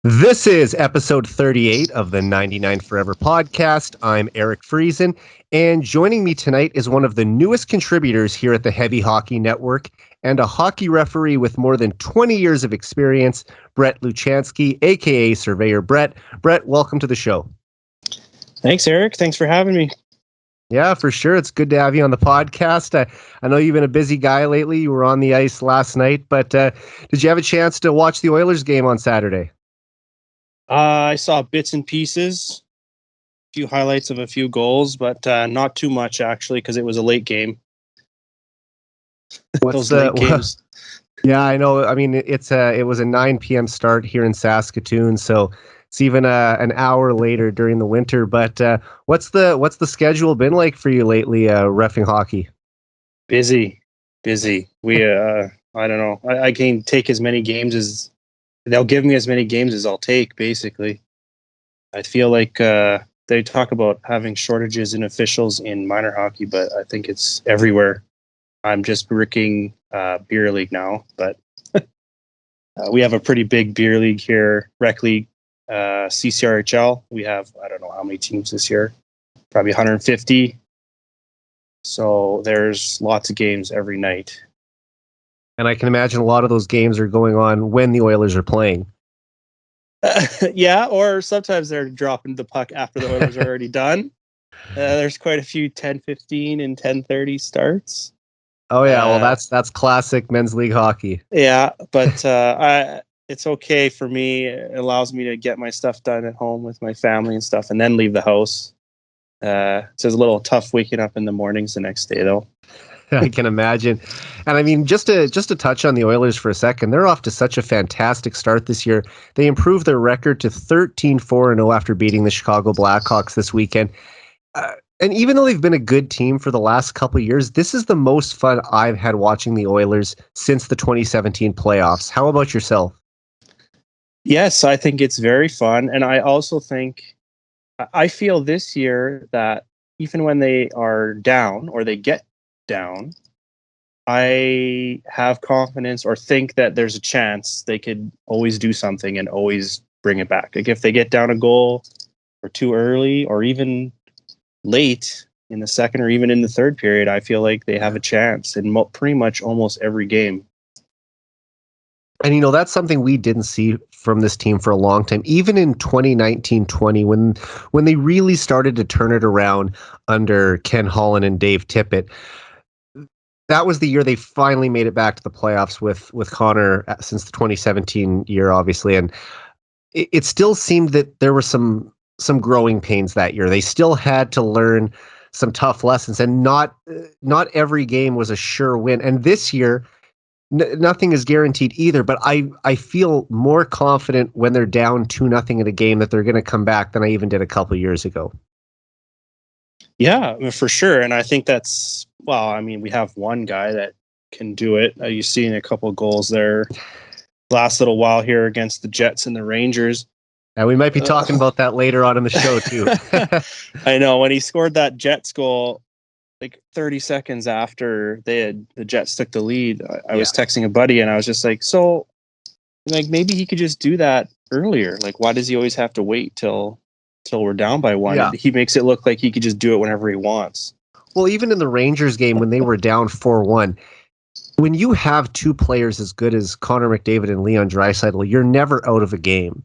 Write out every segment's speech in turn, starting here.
This is episode 38 of the 99 Forever podcast. I'm Eric Friesen, and joining me tonight is one of the newest contributors here at the Heavy Hockey Network and a hockey referee with more than 20 years of experience, Brett Luchanski, aka Surveyor Brett. Brett, welcome to the show. Thanks, Eric. Thanks for having me. Yeah, for sure. It's good to have you on the podcast. I know you've been a busy guy lately. You were on the ice last night, but did you have a chance to watch the Oilers game on Saturday? I saw bits and pieces, a few highlights of a few goals, but not too much, actually, because it was a late game. Those late games. Yeah, I know. I mean, it was a 9 p.m. start here in Saskatoon, so it's even an hour later during the winter. But what's the schedule been like for you lately, reffing hockey? Busy. We I don't know. I can take as many games as they'll give me, as many games as I'll take. Basically, I feel like they talk about having shortages in officials in minor hockey, but I think it's everywhere. I'm just bricking beer league now, but we have a pretty big beer league here, rec league. CCRHL, we have, I don't know how many teams this year, probably 150. So there's lots of games every night. And I can imagine a lot of those games are going on when the Oilers are playing. Yeah, or sometimes they're dropping the puck after the Oilers are already done. There's quite a few 10:15 and 10:30 starts. Oh yeah, well that's classic men's league hockey. Yeah, but it's okay for me. It allows me to get my stuff done at home with my family and stuff, and then leave the house. It's a little tough waking up in the mornings the next day, though. I can imagine. And I mean, just to touch on the Oilers for a second, they're off to such a fantastic start this year. They improved their record to 13-4-0 after beating the Chicago Blackhawks this weekend. And even though they've been a good team for the last couple of years, this is the most fun I've had watching the Oilers since the 2017 playoffs. How about yourself? Yes, I think it's very fun. And I also think, I feel this year that even when they are down or they get down, I have confidence or think that there's a chance they could always do something and always bring it back. Like if they get down a goal or too early or even late in the second or even in the third period, I feel like they have a chance in pretty much almost every game. And, you know, that's something we didn't see from this team for a long time. Even in 2019-20, when they really started to turn it around under Ken Holland and Dave Tippett, that was the year they finally made it back to the playoffs with Connor since the 2017 year, obviously. And it still seemed that there were some growing pains that year. They still had to learn some tough lessons, and not every game was a sure win. And this year, nothing is guaranteed either, but I feel more confident when they're down 2-0 in a game that they're going to come back than I even did a couple of years ago. Yeah, for sure. And I think that's, well, I mean, we have one guy that can do it. You've seen a couple of goals there last little while here against the Jets and the Rangers. And we might be talking about that later on in the show too. I know, when he scored that Jets goal, like 30 seconds after the Jets took the lead, I was texting a buddy and I was just like, so like maybe he could just do that earlier. Like, why does he always have to wait till we're down by one? Yeah. He makes it look like he could just do it whenever he wants. Well, even in the Rangers game when they were down 4-1, when you have two players as good as Connor McDavid and Leon Draisaitl, you're never out of a game.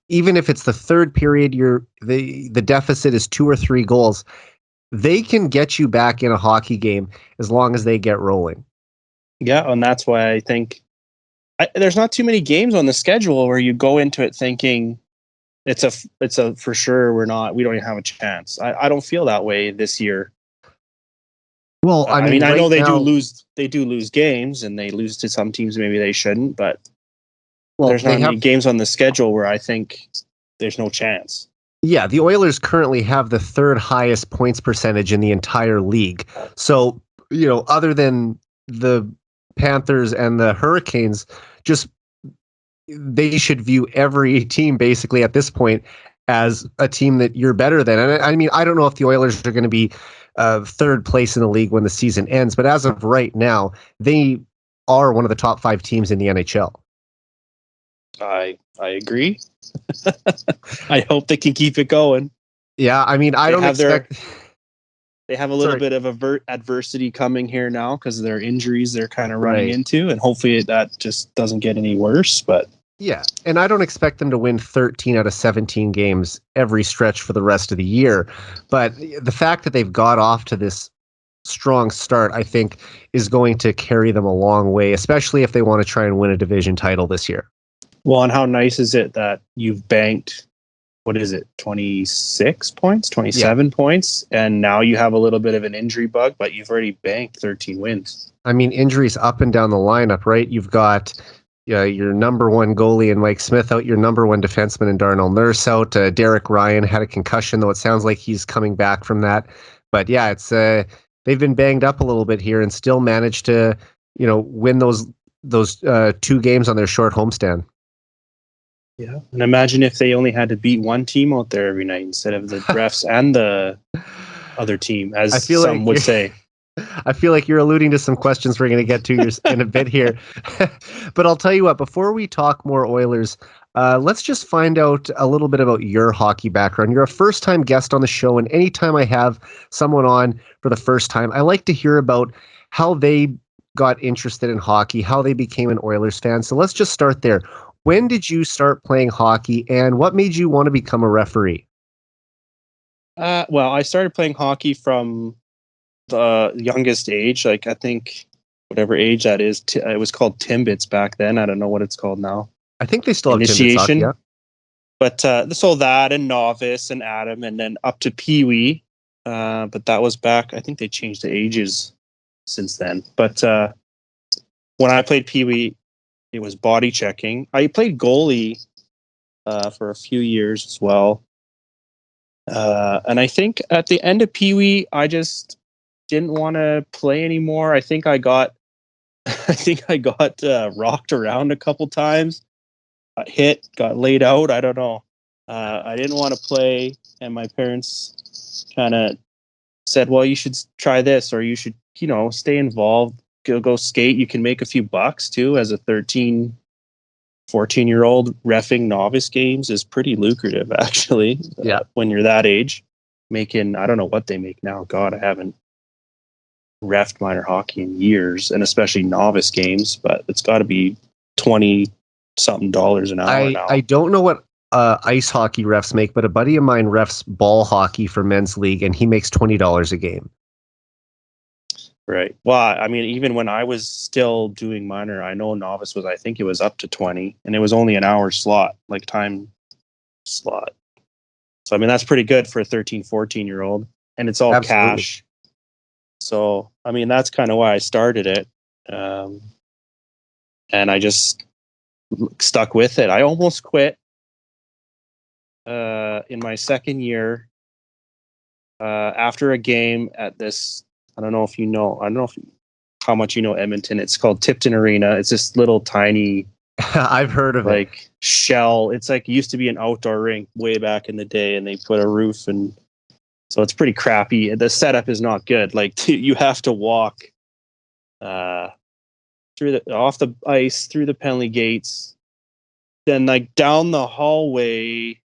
Even if it's the third period, the deficit is 2 or 3 goals. They can get you back in a hockey game as long as they get rolling. Yeah, and that's why I think there's not too many games on the schedule where you go into it thinking it's a for sure we don't even have a chance. I don't feel that way this year. Well, I mean, I know they do lose games, and they lose to some teams maybe they shouldn't, but there's not many games on the schedule where I think there's no chance. Yeah, the Oilers currently have the third highest points percentage in the entire league. So, you know, other than the Panthers and the Hurricanes, they should view every team basically at this point as a team that you're better than. And I mean, I don't know if the Oilers are going to be third place in the league when the season ends, but as of right now, they are one of the top 5 teams in the NHL. I agree. I hope they can keep it going. Yeah, I mean, I don't expect. They have a little bit of adversity coming here now because of their injuries they're kind of running into, and hopefully that just doesn't get any worse. But yeah, and I don't expect them to win 13 out of 17 games every stretch for the rest of the year. But the fact that they've got off to this strong start, I think, is going to carry them a long way, especially if they want to try and win a division title this year. Well, and how nice is it that you've banked, what is it, 26 points, 27 points, and now you have a little bit of an injury bug, but you've already banked 13 wins. I mean, injuries up and down the lineup, right? You've got your number one goalie and Mike Smith out, your number one defenseman and Darnell Nurse out. Derek Ryan had a concussion, though it sounds like he's coming back from that. But yeah, it's they've been banged up a little bit here and still managed to win those 2 games on their short homestand. Yeah, and imagine if they only had to beat one team out there every night instead of the refs and the other team, as some would say. I feel like you're alluding to some questions we're going to get to in a bit here. But I'll tell you what, before we talk more Oilers, let's just find out a little bit about your hockey background. You're a first-time guest on the show, and anytime I have someone on for the first time, I like to hear about how they got interested in hockey, how they became an Oilers fan. So let's just start there. When did you start playing hockey, and what made you want to become a referee? Well, I started playing hockey from the youngest age, like I think whatever age that is. It was called Timbits back then. I don't know what it's called now. I think they still have initiation. Timbits hockey, yeah. But so that and novice and Adam and then up to Pee Wee. But that was back. I think they changed the ages since then. But when I played Pee Wee, it was body checking. I played goalie for a few years as well. And I think at the end of Pee Wee, I just didn't want to play anymore. I think I got rocked around a couple times, got hit, got laid out. I don't know. I didn't want to play, and my parents kind of said, "Well, you should try this, or you should, stay involved. Go skate. You can make a few bucks too as a 13, 14-year-old. Reffing novice games is pretty lucrative, actually. Yeah, when you're that age, making, I don't know what they make now. God, I haven't reffed minor hockey in years, and especially novice games, but it's got to be $20-something an hour now. I don't know what ice hockey refs make, but a buddy of mine refs ball hockey for men's league, and he makes $20 a game. Right. Well, I mean, even when I was still doing minor, I know novice was, I think it was up to 20, and it was only an hour slot, like time slot. So, I mean, that's pretty good for a 13, 14-year-old, and it's all Absolutely. cash. So, I mean, that's kind of why I started it. And I just stuck with it. I almost quit in my second year after a game at this, I don't know how much you know Edmonton. It's called Tipton Arena. It's this little tiny I've heard of it. Shell. It's like, it used to be an outdoor rink way back in the day, and they put a roof, and so it's pretty crappy. The setup is not good. Like, you have to walk off the ice, through the penalty gates, then like down the hallway,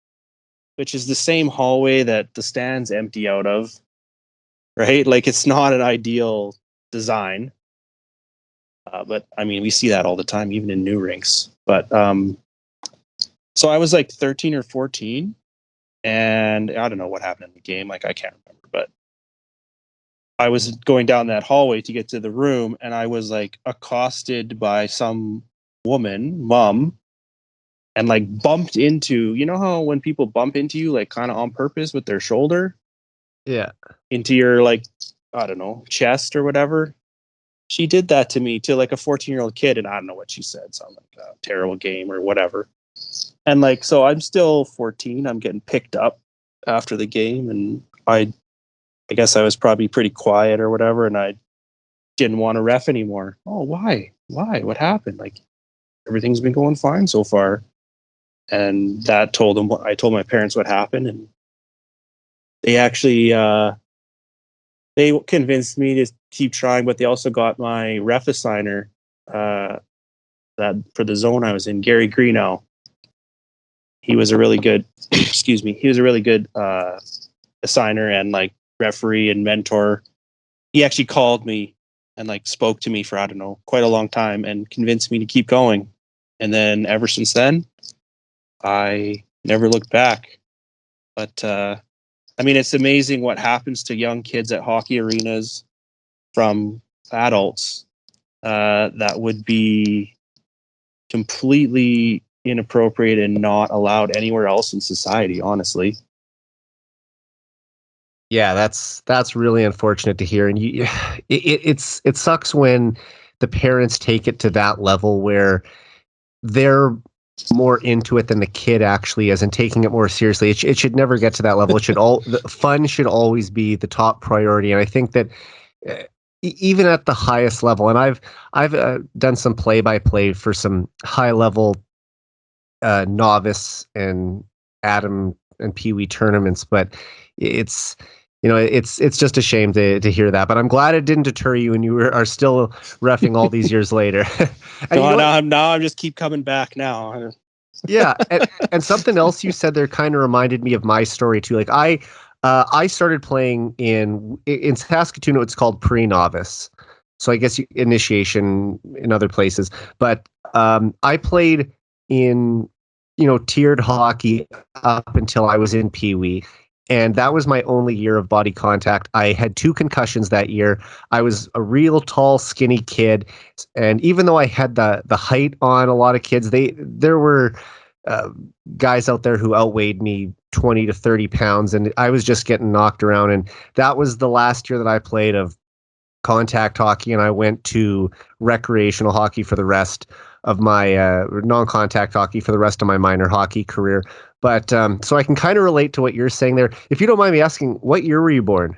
which is the same hallway that the stands empty out of, right? Like, it's not an ideal design. But I mean, we see that all the time, even in new rinks. But so I was like 13 or 14, and I don't know what happened in the game. Like, I can't remember, but I was going down that hallway to get to the room, and I was like accosted by some mom, and like bumped into, how when people bump into you, like kind of on purpose with their shoulder, into your, like, I don't know, chest or whatever. She did that to me, to like a 14-year-old kid, and I don't know what she said. Sounded like a terrible game or whatever. And like, so I'm still 14. I'm getting picked up after the game, and I guess I was probably pretty quiet or whatever, and I didn't want to ref anymore. Oh, why? What happened? Like, everything's been going fine so far. And I told my parents what happened, and they actually they convinced me to keep trying, but they also got my ref assigner that for the zone I was in, Gary Greenow. he was a really good, excuse me, he was a really good assigner and like referee and mentor. He actually called me and like spoke to me for, I don't know, quite a long time and convinced me to keep going. And then ever since then, I never looked back. But I mean, it's amazing what happens to young kids at hockey arenas from adults that would be completely inappropriate and not allowed anywhere else in society, honestly. Yeah, that's really unfortunate to hear, and it sucks when the parents take it to that level where they're more into it than the kid actually is and taking it more seriously. It should never get to that level. The fun should always be the top priority, and I think that even at the highest level, and I've done some play-by-play for some high-level novice and Adam and Pee Wee tournaments, but it's it's just a shame to hear that. But I'm glad it didn't deter you, and you are still reffing all these years later. And no, now I'm just keep coming back now. Yeah, and something else you said there kind of reminded me of my story too. Like I started playing in Saskatoon. It's called pre-novice, so I guess initiation in other places. But I played in tiered hockey up until I was in Pee Wee. And that was my only year of body contact. I had 2 concussions that year. I was a real tall, skinny kid, and even though I had the height on a lot of kids, there were guys out there who outweighed me 20 to 30 pounds, and I was just getting knocked around. And that was the last year that I played of contact hockey, and I went to recreational hockey for the rest of my non-contact hockey for the rest of my minor hockey career. But so I can kind of relate to what you're saying there. If you don't mind me asking, what year were you born?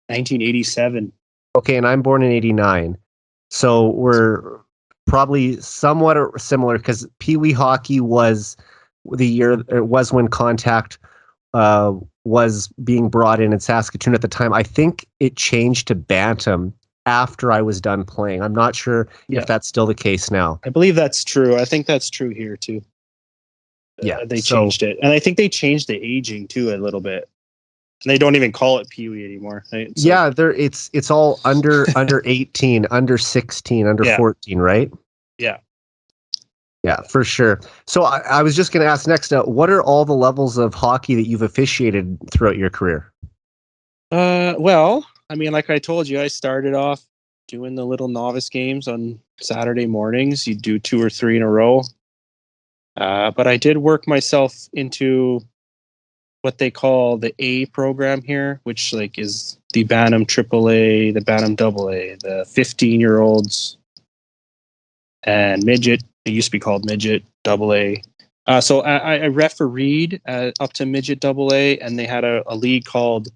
1987. Okay, and I'm born in 89. So we're probably somewhat similar because Pee Wee hockey was the year it was when contact was being brought in Saskatoon at the time. I think it changed to Bantam after I was done playing. I'm not sure if that's still the case now. I believe that's true. I think that's true here too. Yeah, they changed it, and I think they changed the aging too a little bit. And they don't even call it Pee Wee anymore. Right? So, yeah, it's all under 18, under 16, under 14, right? Yeah. Yeah, for sure. So I was just going to ask next, what are all the levels of hockey that you've officiated throughout your career? Well, I mean, like I told you, I started off doing the little novice games on Saturday mornings. You do 2 or 3 in a row. But I did work myself into what they call the A program here, which like is the Bantam AAA, the Bantam AA, the 15-year-olds, and midget. It used to be called midget AA. So I refereed up to midget AA, and they had a league called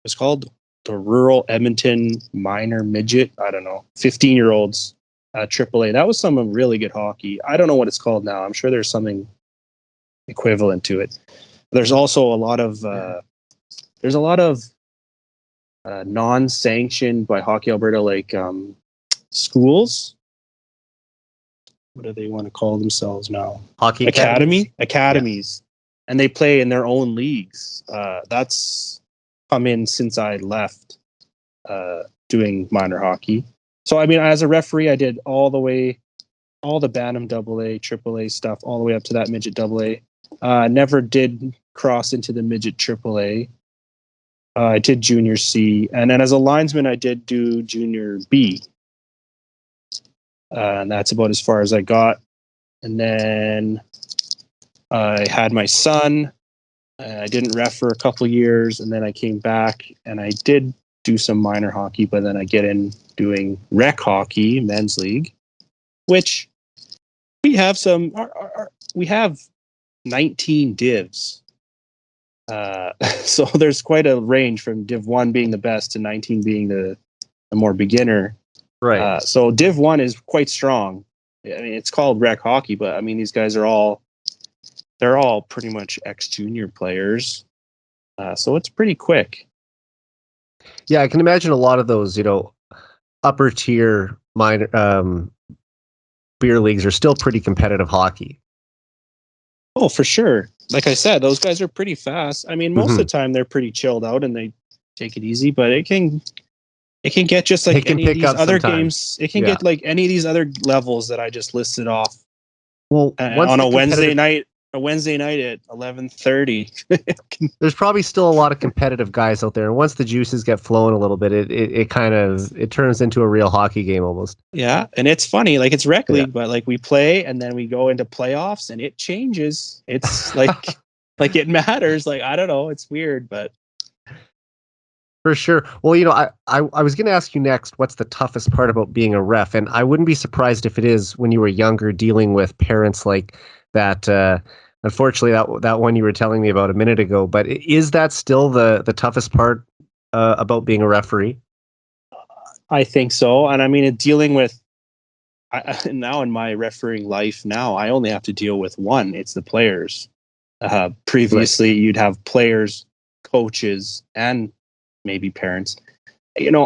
the Rural Edmonton Minor Midget. I don't know, 15-year-olds AAA. That was some really good hockey. I don't know what it's called now. I'm sure there's something equivalent to it. There's also a lot of non-sanctioned by Hockey Alberta, like schools. What do they want to call themselves now? Hockey academies, and they play in their own leagues. That's come in since I left doing minor hockey. So I mean, as a referee, I did all the Bantam AA, AAA stuff, all the way up to that midget AA. Never did cross into the midget AAA. I did junior C, and then as a linesman, I did do junior B. And that's about as far as I got. And then I had my son. I didn't ref for a couple years, and then I came back and I did do some minor hockey, but then I get in doing rec hockey, men's league, which we have we have 19 divs. So there's quite a range from Div 1 being the best to 19 being the more beginner. Right. So Div 1 is quite strong. I mean, it's called rec hockey, but I mean, these guys are they're all pretty much ex-junior players. So it's pretty quick. Yeah, I can imagine a lot of those, upper tier minor beer leagues are still pretty competitive hockey. Oh, for sure. Like I said, those guys are pretty fast. I mean, most of Mm-hmm. the time they're pretty chilled out and they take it easy, but it can get just It like can any of pick these up other sometimes. games. It can Yeah. get like any of these other levels that I just listed off Well, once on the a Wednesday competitive, night. A Wednesday night at 11:30. there's probably still a lot of competitive guys out there, and once the juices get flowing a little bit, it kind of it turns into a real hockey game almost. Yeah, and it's funny, like it's rec Yeah. league, but like we play and then we go into playoffs and it changes. It's like it matters. Like I don't know, it's weird, but For sure. Well, I was going to ask you next, what's the toughest part about being a ref? And I wouldn't be surprised if it is when you were younger dealing with parents like that. Unfortunately, that one you were telling me about a minute ago. But is that still the toughest part about being a referee? I think so. And I mean, dealing with now in my refereeing life now, I only have to deal with one. It's the players. Right. Previously, you'd have players, coaches, and maybe parents.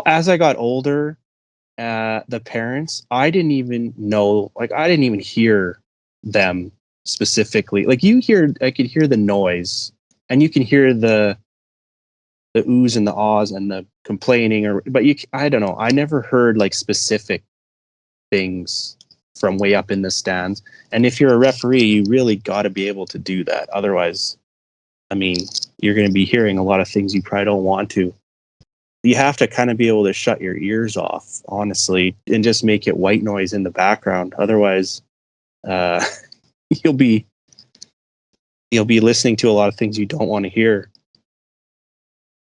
As I got older, the parents, I didn't even know, like, I didn't even hear them specifically. Like, I could hear the noise, and you can hear the oohs and the ahs and the complaining, but I don't know. I never heard like specific things from way up in the stands. And if you're a referee, you really got to be able to do that. Otherwise, I mean, you're going to be hearing a lot of things you probably don't want to. You have to kind of be able to shut your ears off, honestly, and just make it white noise in the background. Otherwise, uh, you'll be listening to a lot of things you don't want to hear.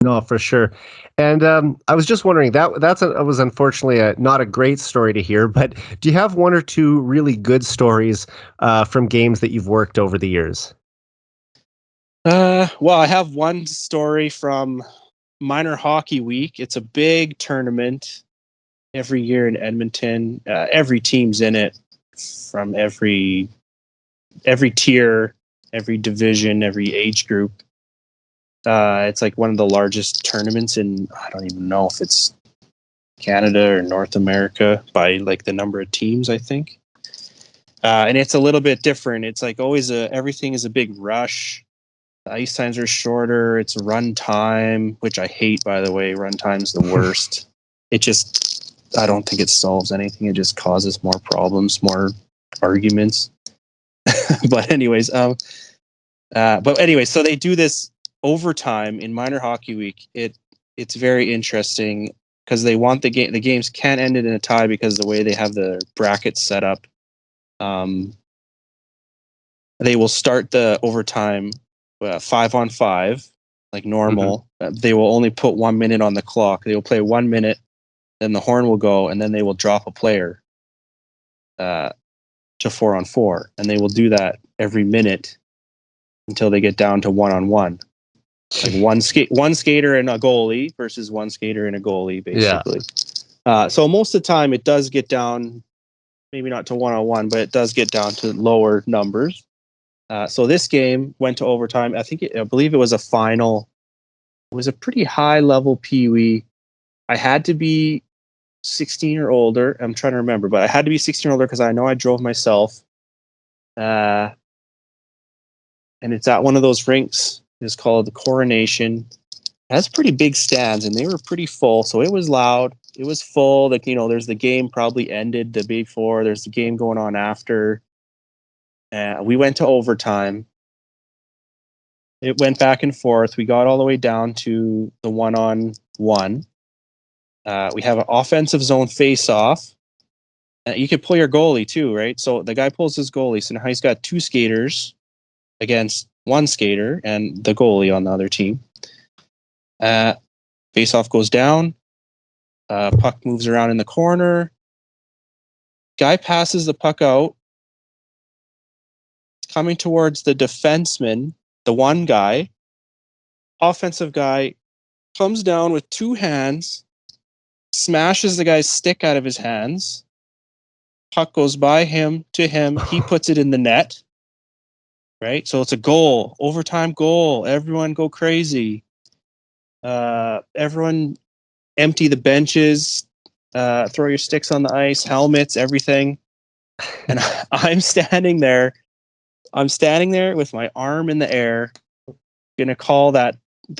No, for sure. And I was just wondering that was unfortunately not a great story to hear. But do you have one or two really good stories from games that you've worked over the years? Well, I have one story from Minor Hockey Week. It's a big tournament every year in Edmonton. Every team's in it from every tier, every division, every age group. It's like one of the largest tournaments in, I don't even know if it's Canada or North America by like the number of teams, I think. And it's a little bit different. It's like always everything is a big rush. The ice times are shorter. It's run time, which I hate, by the way. Run time's the worst. I don't think it solves anything. It just causes more problems, more arguments. But anyways, so they do this overtime in Minor Hockey Week. It's very interesting because they want the game. The games can't end it in a tie because the way they have the brackets set up. They will start the overtime 5-on-5 like normal. Mm-hmm. They will only put 1 minute on the clock. They will play 1 minute, then the horn will go, and then they will drop a player to 4-on-4, and they will do that every minute until they get down to 1-on-1. Like one skater and a goalie versus one skater and a goalie, basically. Yeah. So most of the time, it does get down, maybe not to 1-on-1, but it does get down to lower numbers. So this game went to overtime. I believe it was a final. It was a pretty high level Pee-wee. I had to be 16 or older. I'm trying to remember, but I had to be 16 or older because I know I drove myself. And it's at one of those rinks. It's called the Coronation. It has pretty big stands, and they were pretty full. So it was loud. It was full. Like, there's the game probably ended the day before. There's the game going on after. We went to overtime. It went back and forth. We got all the way down to the 1-on-1. We have an offensive zone face-off. You could pull your goalie too, right? So the guy pulls his goalie. So now he's got two skaters against one skater and the goalie on the other team. Face-off goes down. Puck moves around in the corner. Guy passes the puck out. It's coming towards the defenseman, the one guy. Offensive guy comes down with two hands, smashes the guy's stick out of his hands. Puck goes by him to him. He puts it in the net. Right? So it's a goal, overtime goal. Everyone go crazy. Everyone empty the benches, throw your sticks on the ice, helmets, everything. And I'm standing there. I'm standing there with my arm in the air, gonna call the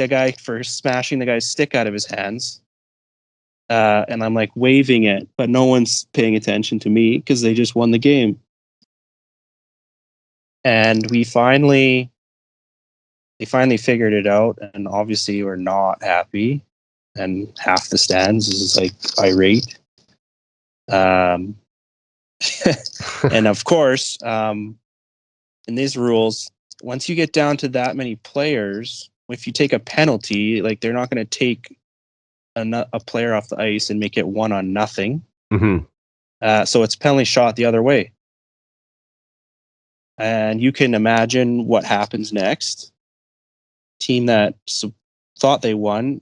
guy for smashing the guy's stick out of his hands. And I'm like waving it, but no one's paying attention to me because they just won the game. And they finally figured it out, and obviously we're not happy. And half the stands is like irate. And of course, in these rules, once you get down to that many players, if you take a penalty, like they're not going to take a player off the ice and make it 1-0. Mm-hmm. So it's penalty shot the other way. And you can imagine what happens next. Team that thought they won,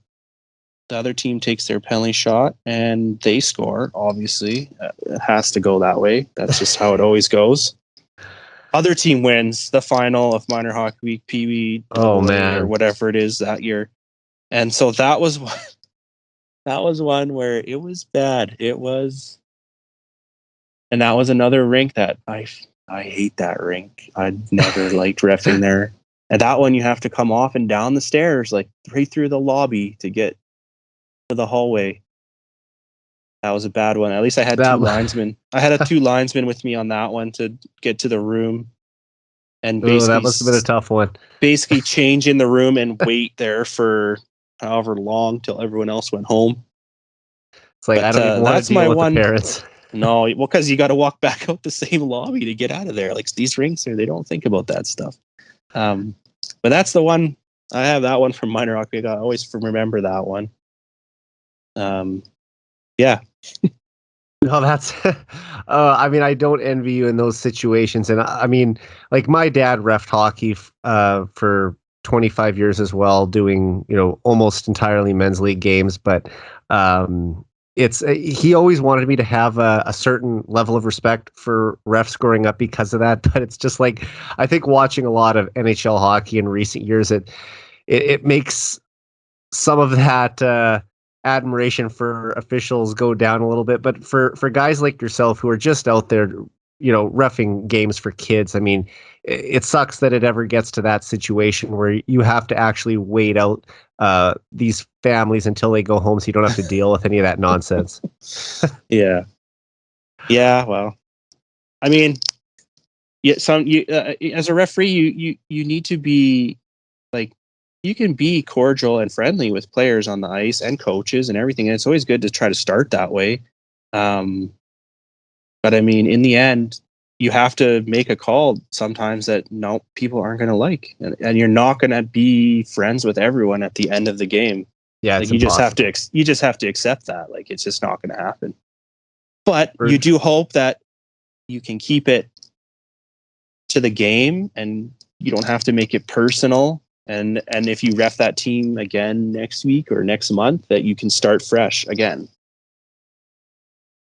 the other team takes their penalty shot and they score. Obviously, it has to go that way. That's just how it always goes. Other team wins the final of minor hockey week, Pee Wee, or whatever it is that year. And so that was one where it was bad. It was, and that was another rink that I hate that rink. I never liked reffing there. And that one you have to come off and down the stairs, like right through the lobby to get to the hallway. That was a bad one. At least I had two linesmen. I had 2 linesmen with me on that one to get to the room. And basically, that must have been a tough one. Basically, change in the room and wait there for however long till everyone else went home. It's like, I don't even want to deal with the parents. No, well, because you got to walk back out the same lobby to get out of there. Like these rinks they don't think about that stuff. But that's the one. I have that one from minor hockey. I always remember that one. Yeah. No, that's. I mean, I don't envy you in those situations, and I mean, like my dad reffed hockey for 25 years as well, doing almost entirely men's league games, but he always wanted me to have a certain level of respect for refs growing up because of that. But it's just like, I think watching a lot of NHL hockey in recent years, it makes some of that admiration for officials go down a little bit. But for guys like yourself who are just out there, reffing games for kids, I mean, it sucks that it ever gets to that situation where you have to actually wait out these families until they go home so you don't have to deal with any of that nonsense. Yeah. Well, I mean, as a referee, you need to be like, you can be cordial and friendly with players on the ice and coaches and everything. And it's always good to try to start that way. But I mean, in the end, you have to make a call sometimes that people aren't going to like, and you're not going to be friends with everyone at the end of the game. Yeah, like you just have to accept that. Like it's just not going to happen. But you do hope that you can keep it to the game, and you don't have to make it personal. And if you ref that team again next week or next month, that you can start fresh again.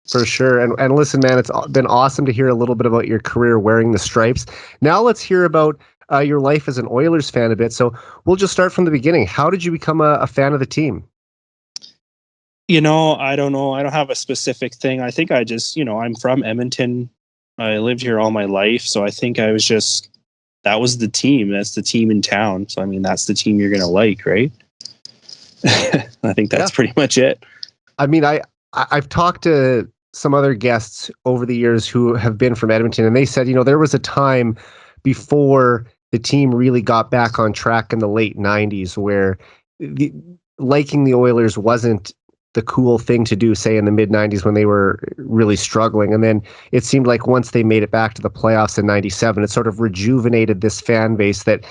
For sure. And listen, man, it's been awesome to hear a little bit about your career wearing the stripes. Now let's hear about your life as an Oilers fan a bit. So we'll just start from the beginning. How did you become a fan of the team? I don't know. I don't have a specific thing. I think I just, I'm from Edmonton. I lived here all my life. So I think I was just, that was the team. That's the team in town. So, I mean, that's the team you're going to like, right? I think that's pretty much it. I mean, I've talked to some other guests over the years who have been from Edmonton, and they said, there was a time before the team really got back on track in the late 90s where liking the Oilers wasn't the cool thing to do, say in the mid 90s when they were really struggling. And then it seemed like once they made it back to the playoffs in 97, it sort of rejuvenated this fan base that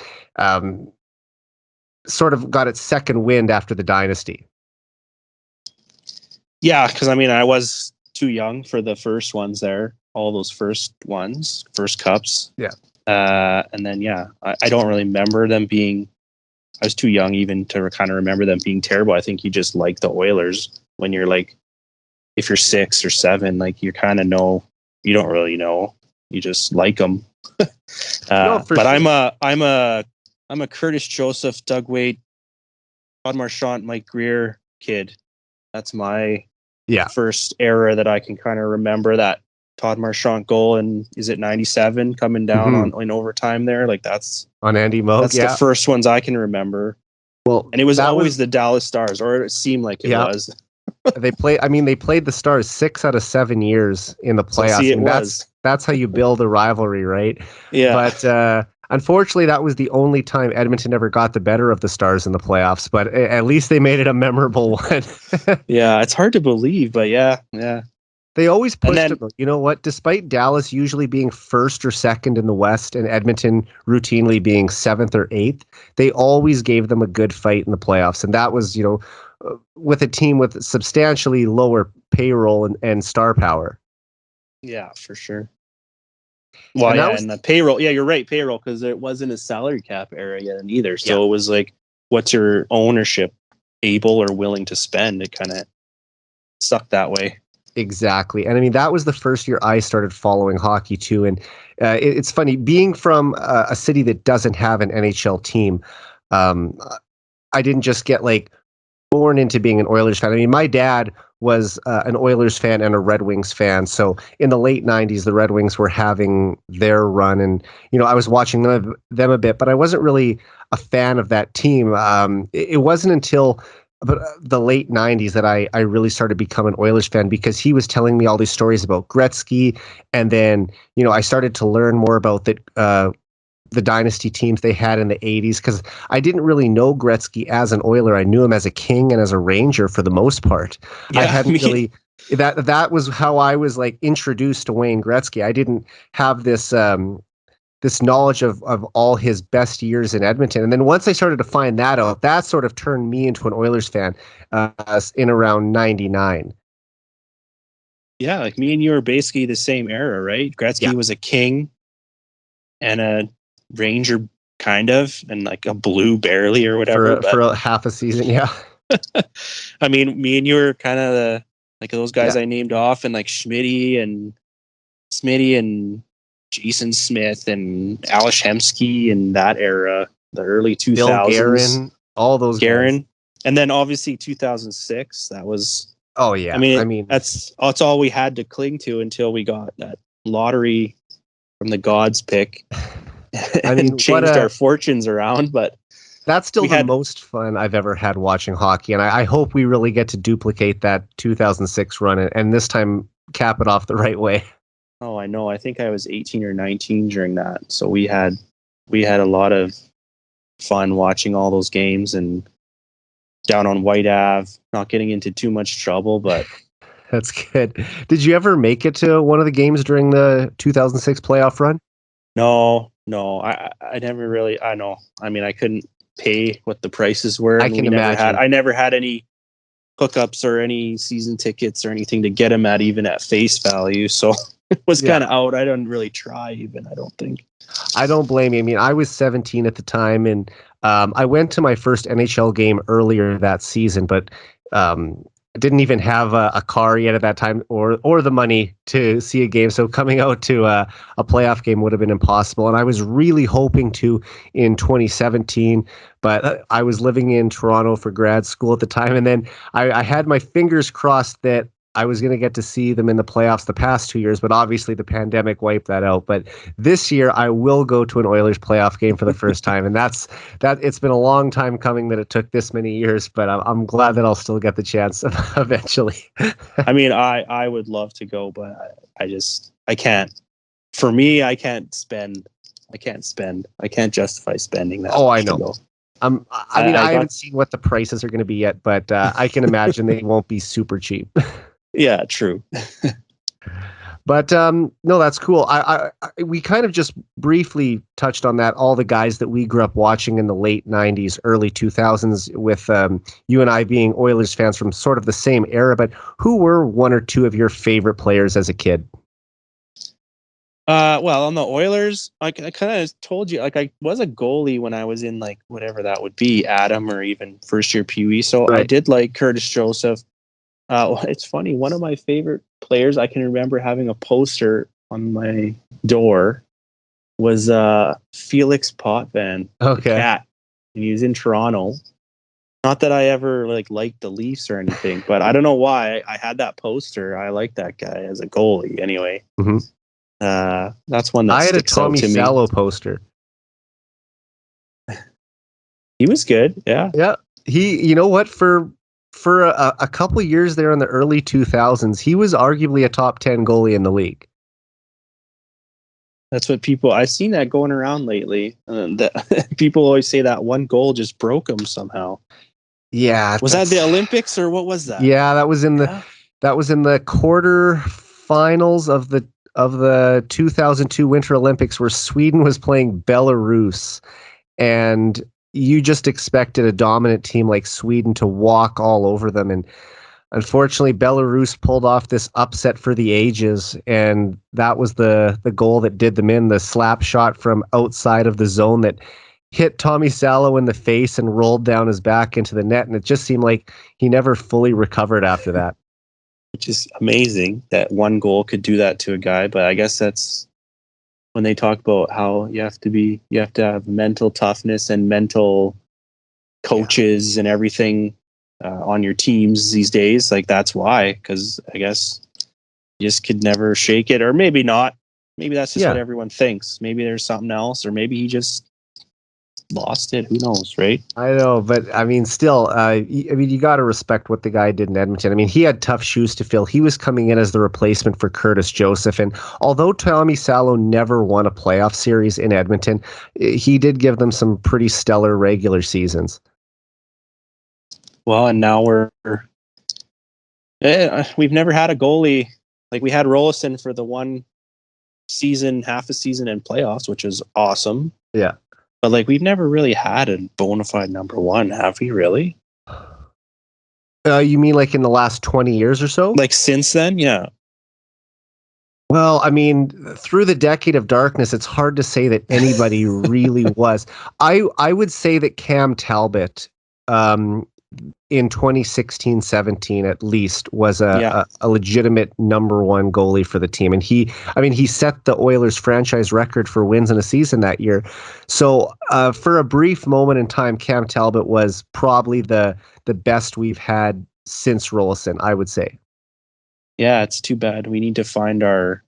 sort of got its second wind after the dynasty. Yeah, because I mean, I was too young for the first ones there, all those first cups. Yeah. And then, I don't really remember them being, I was too young even to kind of remember them being terrible. I think you just like the Oilers when you're like, if you're 6 or 7, like you kind of know, you don't really know, you just like them. But sure. I'm a Curtis Joseph, Doug Weight, Todd Marchant, Mike Greer kid. That's my first era that I can kind of remember that Todd Marchand goal, and is it 97 coming down on in overtime there? Like that's on Andy Moog. That's the first ones I can remember. Well, and it was always the Dallas Stars, or it seemed like it was. They played the Stars 6 out of 7 years in the playoffs. So see, that's how you build a rivalry, right? Yeah. But unfortunately, that was the only time Edmonton ever got the better of the Stars in the playoffs. But at least they made it a memorable one. Yeah, it's hard to believe, but yeah. They always pushed them. You know what? Despite Dallas usually being first or second in the West and Edmonton routinely being 7th or 8th, they always gave them a good fight in the playoffs. And that was, with a team with substantially lower payroll and star power. Yeah, for sure. Well, and the payroll. Yeah, you're right, payroll, because it wasn't a salary cap era yet either. So It was like, what's your ownership able or willing to spend? It kind of sucked that way. Exactly. And I mean, that was the first year I started following hockey too. And it's funny, being from a city that doesn't have an NHL team, I didn't just get born into being an Oilers fan. I mean, my dad was an Oilers fan and a Red Wings fan. So in the late 90s, the Red Wings were having their run. And, I was watching them a bit, but I wasn't really a fan of that team. It wasn't until the late 90s that I really started becoming an Oilers fan, because he was telling me all these stories about Gretzky. And then, I started to learn more about the dynasty teams they had in the 80s, because I didn't really know Gretzky as an Oiler. I knew him as a King and as a Ranger for the most part. Yeah, I hadn't really... That was how I was introduced to Wayne Gretzky. I didn't have this knowledge of all his best years in Edmonton. And then once I started to find that out, that sort of turned me into an Oilers fan in around 99. Yeah, me and you are basically the same era, right? Gretzky was a King and a Ranger, kind of, and a Blue barely or whatever. For a half a season, yeah. I mean, me and you are kind of those guys I named off, and Smitty and Jason Smith and Ales Hemsky in that era, the early 2000s. Bill Guerin, all those guys. And then obviously 2006. That was. Oh yeah. I mean that's all we had to cling to until we got that lottery from the gods pick. Changed our fortunes around, but that's still the most fun I've ever had watching hockey, and I hope we really get to duplicate that 2006 run and this time cap it off the right way. Oh, I know. I think I was 18 or 19 during that, so we had a lot of fun watching all those games and down on White Ave, not getting into too much trouble, but. That's good. Did you ever make it to one of the games during the 2006 playoff run? No, I never really. I know. I mean, I couldn't pay what the prices were. I can imagine. I never had any hookups or any season tickets or anything to get them even at face value. So it was kind of out. I didn't really try even, I don't think. I don't blame you. I mean, I was 17 at the time, and I went to my first NHL game earlier that season, but didn't even have a car yet at that time or the money to see a game. So coming out to a playoff game would have been impossible. And I was really hoping to in 2017, but I was living in Toronto for grad school at the time. And then I had my fingers crossed that I was going to get to see them in the playoffs the past 2 years, but obviously the pandemic wiped that out. But this year I will go to an Oilers playoff game for the first time. And that it's been a long time coming that it took this many years, but I'm glad that I'll still get the chance eventually. I mean, I would love to go, but I can't. For me, I can't justify spending that. Oh, I know. I haven't seen what the prices are going to be yet, but I can imagine they won't be super cheap. Yeah, true. But no, that's cool. We kind of just briefly touched on that. All the guys that we grew up watching in the late 90s, early 2000s, with you and I being Oilers fans from sort of the same era. But who were one or two of your favorite players as a kid? Well, on the Oilers, I kind of told you, I was a goalie when I was in whatever that would be, Adam, or even first year Pee Wee. So right. I did like Curtis Joseph. It's funny. One of my favorite players, I can remember having a poster on my door, was Felix Potvin, okay, cat, and he was in Toronto. Not that I ever liked the Leafs or anything, but I don't know why I had that poster. I like that guy as a goalie anyway. Mm-hmm. That's one that I had a sticks out Tommy to me. Salo poster. He was good. Yeah. Yeah. He, you know what, for a couple of years there in the early 2000s, he was arguably a top 10 goalie in the league. That's what I've seen that going around lately. That people always say that one goal just broke him somehow. Yeah. Was that the Olympics or what was that? Yeah, that was in the quarterfinals of the 2002 Winter Olympics, where Sweden was playing Belarus, and you just expected a dominant team like Sweden to walk all over them, and unfortunately Belarus pulled off this upset for the ages, and that was the goal that did them in, the slap shot from outside of the zone that hit Tommy Salo in the face and rolled down his back into the net, and it just seemed like he never fully recovered after that. Which is amazing that one goal could do that to a guy, but I guess that's when they talk about how you have to have mental toughness and mental coaches and everything on your teams these days. Like, that's why, because I guess you just could never shake it, or maybe not. Maybe that's just what everyone thinks. Maybe there's something else, or maybe he just lost it. Who knows, right? I know, but I mean, still, you got to respect what the guy did in Edmonton. I mean, he had tough shoes to fill. He was coming in as the replacement for Curtis Joseph, and although Tommy Salo never won a playoff series in Edmonton, he did give them some pretty stellar regular seasons. Well, and now we've never had a goalie like we had Rolison for the one season, half a season in playoffs, which is awesome. Yeah. But we've never really had a bona fide number one, have we really? You mean in the last 20 years or so? Since then, yeah. Well, I mean, through the decade of darkness, it's hard to say that anybody really was. I would say that Cam Talbot, in 2016-17 at least, was a legitimate number one goalie for the team, and he set the Oilers franchise record for wins in a season that year. So for a brief moment in time, Cam Talbot was probably the best we've had since Rolison, I would say. Yeah, it's too bad. We need to find our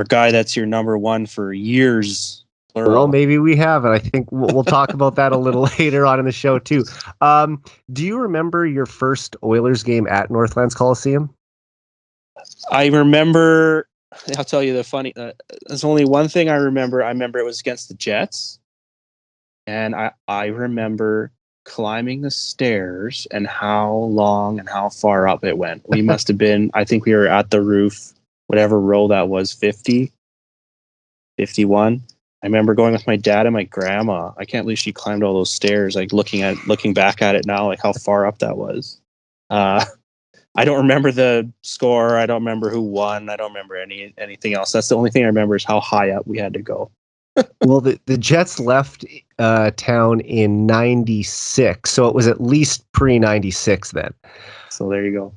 guy that's your number one for years. Plural. Well, maybe we have, and I think we'll talk about that a little later on in the show too. Do you remember your first Oilers game at Northlands Coliseum? I remember. I'll tell you the funny. There's only one thing I remember. I remember it was against the Jets, and I remember climbing the stairs and how long and how far up it went. We must have been. I think we were at the roof, whatever row that was, 50, 51. I remember going with my dad and my grandma. I can't believe she climbed all those stairs. Looking back at it now, how far up that was. I don't remember the score. I don't remember who won. I don't remember anything else. That's the only thing I remember is how high up we had to go. Well, the Jets left town in 96, so it was at least pre-96 then. So there you go.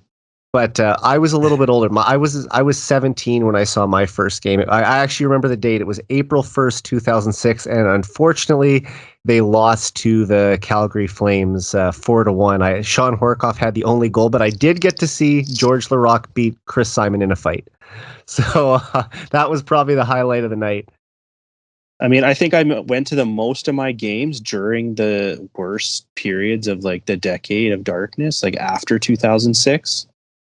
But I was a little bit older. I was 17 when I saw my first game. I actually remember the date. It was April 1st, 2006, and unfortunately, they lost to the Calgary Flames 4-1. Sean Horkoff had the only goal, but I did get to see George Larocque beat Chris Simon in a fight. So that was probably the highlight of the night. I mean, I think I went to the most of my games during the worst periods of the decade of darkness, after 2006.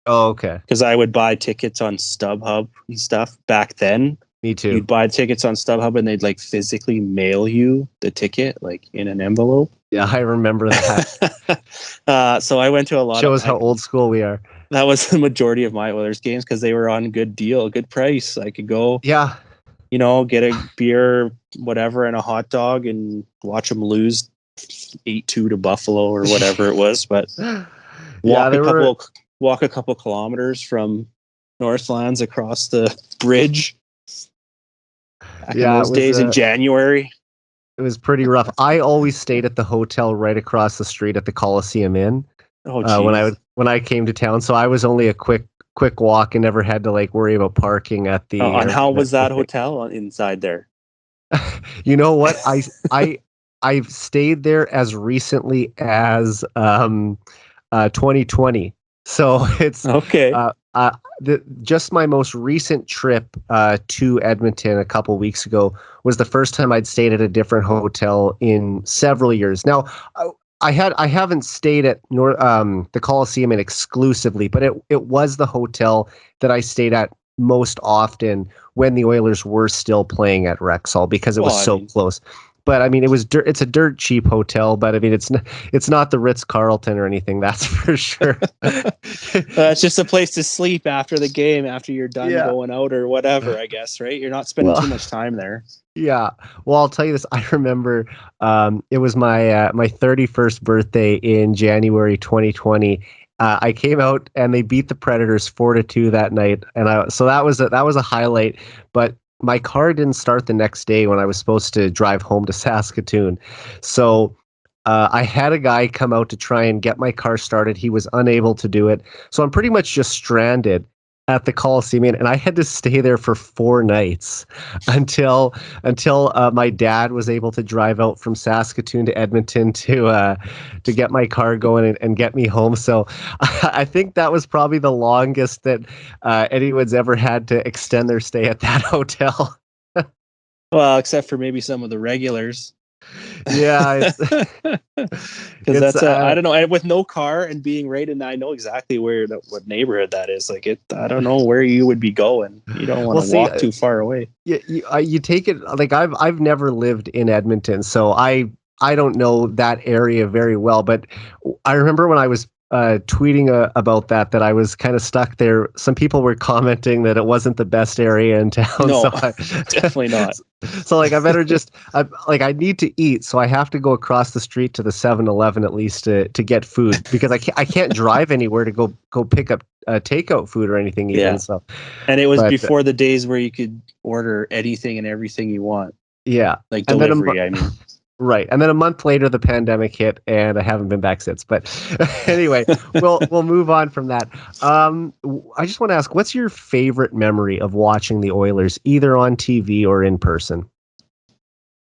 Oh, okay. Because I would buy tickets on StubHub and stuff back then. Me too. You'd buy tickets on StubHub and they'd physically mail you the ticket in an envelope. Yeah, I remember that. So I went to a lot. Shows how old school we are. That was the majority of my Oilers games because they were on good deal, good price. I could go. Yeah. Get a beer, whatever, and a hot dog and watch them lose 8-2 to Buffalo or whatever it was. But walk a couple kilometers from Northlands across the bridge. Back in those days in January. It was pretty rough. I always stayed at the hotel right across the street at the Coliseum Inn. When I came to town, so I was only a quick walk and never had to worry about parking at the. And how was that hotel inside there? You know what? I've stayed there as recently as 2020. So it's Okay. just my most recent trip to Edmonton a couple weeks ago was the first time I'd stayed at a different hotel in several years. Now, I haven't stayed at the Coliseum exclusively, but it was the hotel that I stayed at most often when the Oilers were still playing at Rexall because it was Well, I so mean, close. But I mean, it's a dirt cheap hotel, but I mean, it's not the Ritz-Carlton or anything. That's for sure. it's just a place to sleep after the game, after you're done Yeah. going out or whatever, I guess, right? You're not spending Well, too much time there. yeah. Well, I'll tell you this. I remember it was my 31st birthday in January 2020. I came out and they beat the Predators 4-2 that night, and so that was a highlight. But my car didn't start the next day when I was supposed to drive home to Saskatoon, so I had a guy come out to try and get my car started. He was unable to do it, so I'm pretty much just stranded at the Coliseum, and I had to stay there for 4 nights until my dad was able to drive out from Saskatoon to Edmonton to get my car going and get me home. So I think that was probably the longest that anyone's ever had to extend their stay at that hotel. Well, except for maybe some of the regulars. Yeah, Because it's that's I don't know. And with no car and being right in, I know exactly what neighborhood that is. Like it, I don't know where you would be going. You don't want well, to see, walk too far away. you take it like I've never lived in Edmonton, so I don't know that area very well. But I remember when I was tweeting about that I was kind of stuck there. Some people were commenting that it wasn't the best area in town. No, So definitely not. so like I better just I need to eat, so I have to go across the street to the 7-Eleven at least to get food because I can't drive anywhere to go pick up takeout food or anything even. Yeah. So, And it was but before the days where you could order anything and everything you want, yeah, like and then delivery. I mean, right, and then a month later the pandemic hit, and I haven't been back since. But anyway, we'll move on from that. I just want to ask, what's your favorite memory of watching the Oilers, either on TV or in person?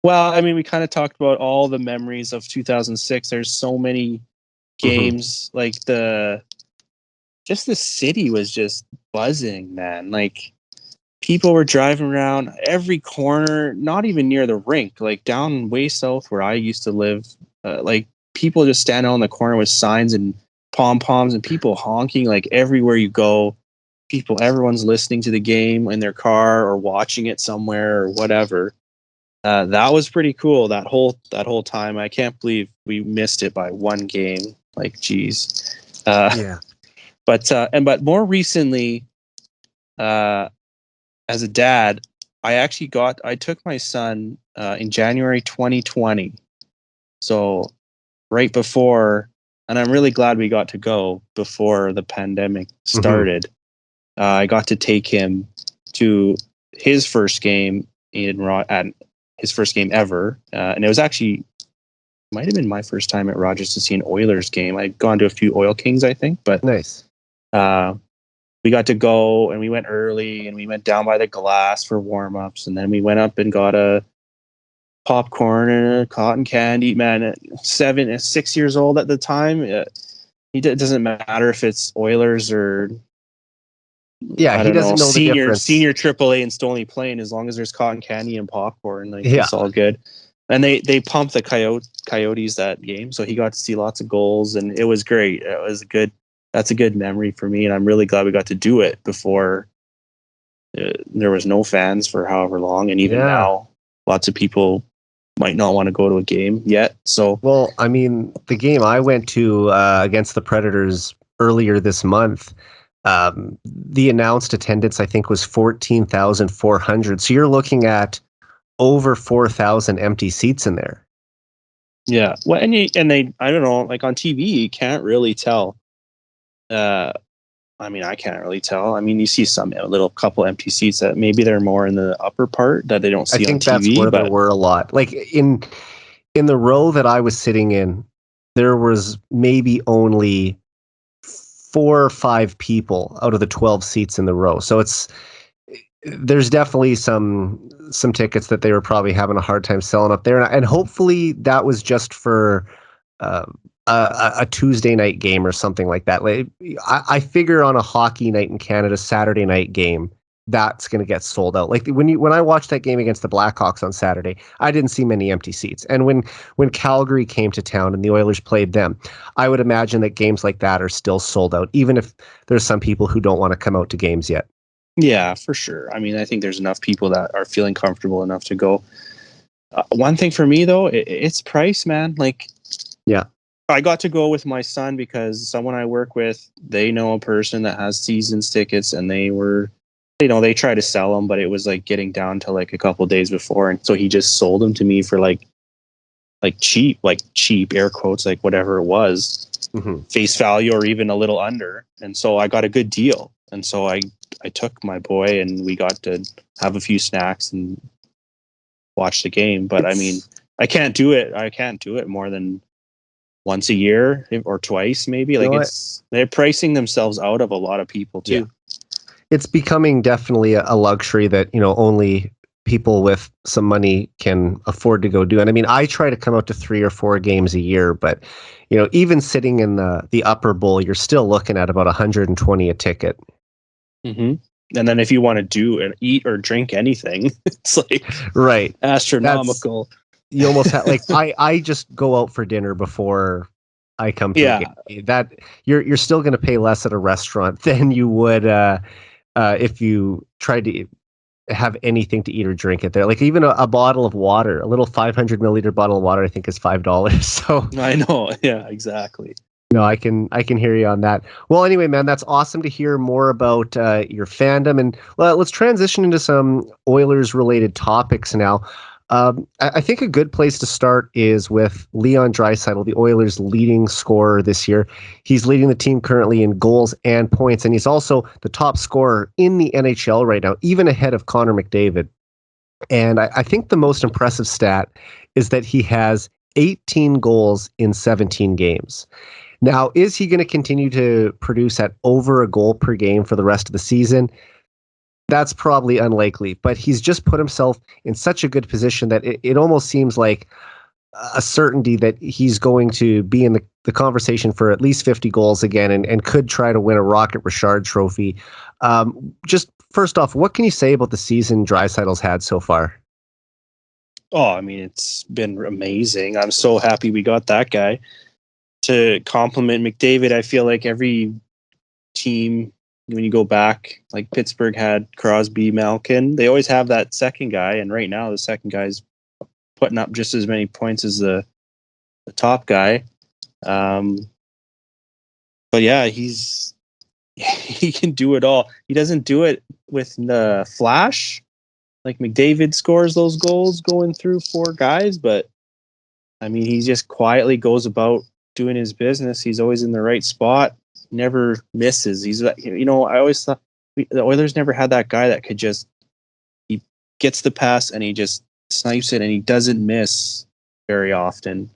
well, I mean, we kind of talked about all the memories of 2006. There's so many Mm-hmm. games, like the city was just buzzing, man. Like people were driving around every corner, not even near the rink, like down way south where I used to live. Like people just standing on the corner with signs and pom poms and people honking like everywhere you go. Everyone's listening to the game in their car or watching it somewhere or whatever. That was pretty cool. That whole time, I can't believe we missed it by one game. Like, geez. Yeah. But more recently, uh, as a dad, I took my son in January 2020. So right before, and I'm really glad we got to go before the pandemic Mm-hmm. started. I got to take him to his first game at his first game ever, and it was actually might have been my first time at Rogers to see an Oilers game. I'd gone to a few Oil Kings, I think, but Nice. we got to go and we went early and we went down by the glass for warm-ups, and then we went up and got a popcorn and a cotton candy. Man, at 6 years old at the time, it doesn't matter if it's Oilers or Yeah, I he don't know, doesn't know the difference. senior AAA and Stony Plain. As long as there's cotton candy and popcorn, like Yeah. it's all good. And they pumped the Coyotes that game, so he got to see lots of goals, and it was great. It was good. That's a good memory for me, and I'm really glad we got to do it before there was no fans for however long, and even now, lots of people might not want to go to a game yet. So, Well, I mean, the game I went to against the Predators earlier this month, the announced attendance I think was 14,400. So you're looking at over 4,000 empty seats in there. yeah. Well, and they I don't know, like on TV, you can't really tell. I mean, I can't really tell. I mean, you see a little couple empty seats that maybe they're more in the upper part that they don't see I on think that's TV. where But there were a lot. Like in the row that I was sitting in, there was maybe only 4 or 5 people out of the 12 seats in the row. So there's definitely some tickets that they were probably having a hard time selling up there, and hopefully that was just for uh, a Tuesday night game or something like that. Like, I figure on a hockey night in Canada, Saturday night game, that's going to get sold out. Like when I watched that game against the Blackhawks on Saturday, I didn't see many empty seats. And when Calgary came to town and the Oilers played them, I would imagine that games like that are still sold out, even if there's some people who don't want to come out to games yet. Yeah, for sure. I mean, I think there's enough people that are feeling comfortable enough to go. One thing for me though, it's price, man. Like, yeah, I got to go with my son because someone I work with, they know a person that has seasons tickets, and they were, they tried to sell them, but it was like getting down to like a couple days before, and so he just sold them to me for like cheap air quotes, like whatever it was, face value or even a little under, and so I got a good deal, and so I took my boy and we got to have a few snacks and watch the game. But I mean, I can't do it more than once a year or twice, maybe. Like, they're pricing themselves out of a lot of people too. Yeah. It's becoming definitely a luxury that, only people with some money can afford to go do. And I mean, I try to come out to 3 or 4 games a year, but even sitting in the upper bowl, you're still looking at about $120 a ticket. Mm-hmm. And then if you want to do and eat or drink anything, it's like right, astronomical. You almost have like I just go out for dinner before I come to a game. That you're still going to pay less at a restaurant than you would if you tried to have anything to eat or drink it there. Like even a bottle of water, a little 500 milliliter bottle of water, I think is $5. So I know, yeah, exactly. No, I can hear you on that. Well, anyway, man, that's awesome to hear more about your fandom, and let's transition into some Oilers related topics now. I think a good place to start is with Leon Draisaitl, the Oilers' leading scorer this year. He's leading the team currently in goals and points, and he's also the top scorer in the NHL right now, even ahead of Connor McDavid. And I think the most impressive stat is that he has 18 goals in 17 games. Now, is he going to continue to produce at over a goal per game for the rest of the season? That's probably unlikely, but he's just put himself in such a good position that it almost seems like a certainty that he's going to be in the conversation for at least 50 goals again and could try to win a Rocket Richard trophy. Just first off, what can you say about the season Draisaitl's had so far? Oh, I mean, it's been amazing. I'm so happy we got that guy. To compliment McDavid, I feel like every team, when you go back, like Pittsburgh had Crosby, Malkin, they always have that second guy, and right now the second guy's putting up just as many points as the top guy. But yeah, he can do it all. He doesn't do it with the flash, like McDavid scores those goals going through 4 guys, but I mean, he just quietly goes about doing his business. He's always in the right spot, never misses. He's, I always thought the Oilers never had that guy that could he gets the pass and he just snipes it and he doesn't miss very often.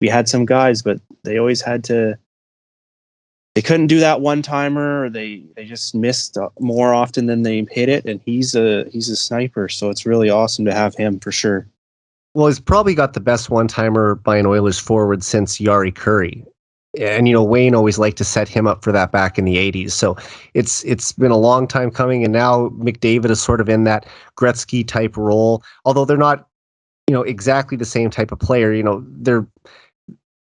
We had some guys, but they always they couldn't do that one timer, or they just missed more often than they hit it. And he's a sniper. So it's really awesome to have him for sure. Well, he's probably got the best one-timer by an Oilers forward since Yari Curry. And, Wayne always liked to set him up for that back in the 80s. So it's been a long time coming. And now McDavid is sort of in that Gretzky-type role. Although they're not, exactly the same type of player.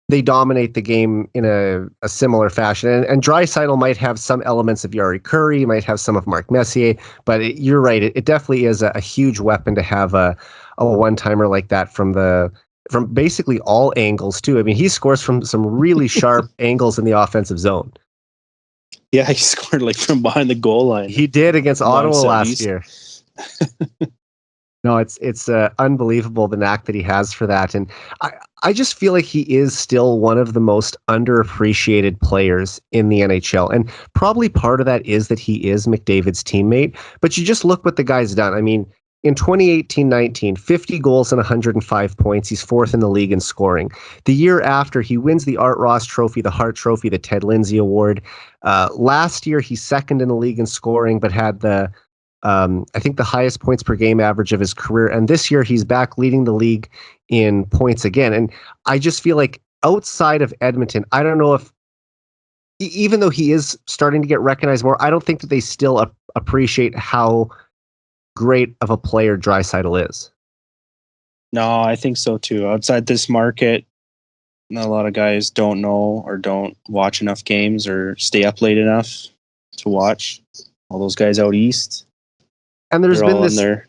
They dominate the game in a similar fashion. And Draisaitl might have some elements of Yari Curry, might have some of Mark Messier. But you're right. It definitely is a huge weapon to have a one-timer like that from basically all angles too. I mean, he scores from some really sharp angles in the offensive zone. Yeah, he scored like from behind the goal line. He did against Ottawa last year. No, it's unbelievable, the knack that he has for that. And I just feel like he is still one of the most underappreciated players in the NHL. And probably part of that is that he is McDavid's teammate. But you just look what the guy's done. I mean, in 2018-19, 50 goals and 105 points. He's 4th in the league in scoring. The year after, he wins the Art Ross Trophy, the Hart Trophy, the Ted Lindsay Award. Last year, he's 2nd in the league in scoring, but had the I think the highest points per game average of his career. And this year he's back leading the league in points again. And I just feel like outside of Edmonton, I don't know if, even though he is starting to get recognized more, I don't think that they still appreciate how great of a player Draisaitl is. No, I think so too. Outside this market, a lot of guys don't know or don't watch enough games or stay up late enough to watch. All those guys out east, and there's been this on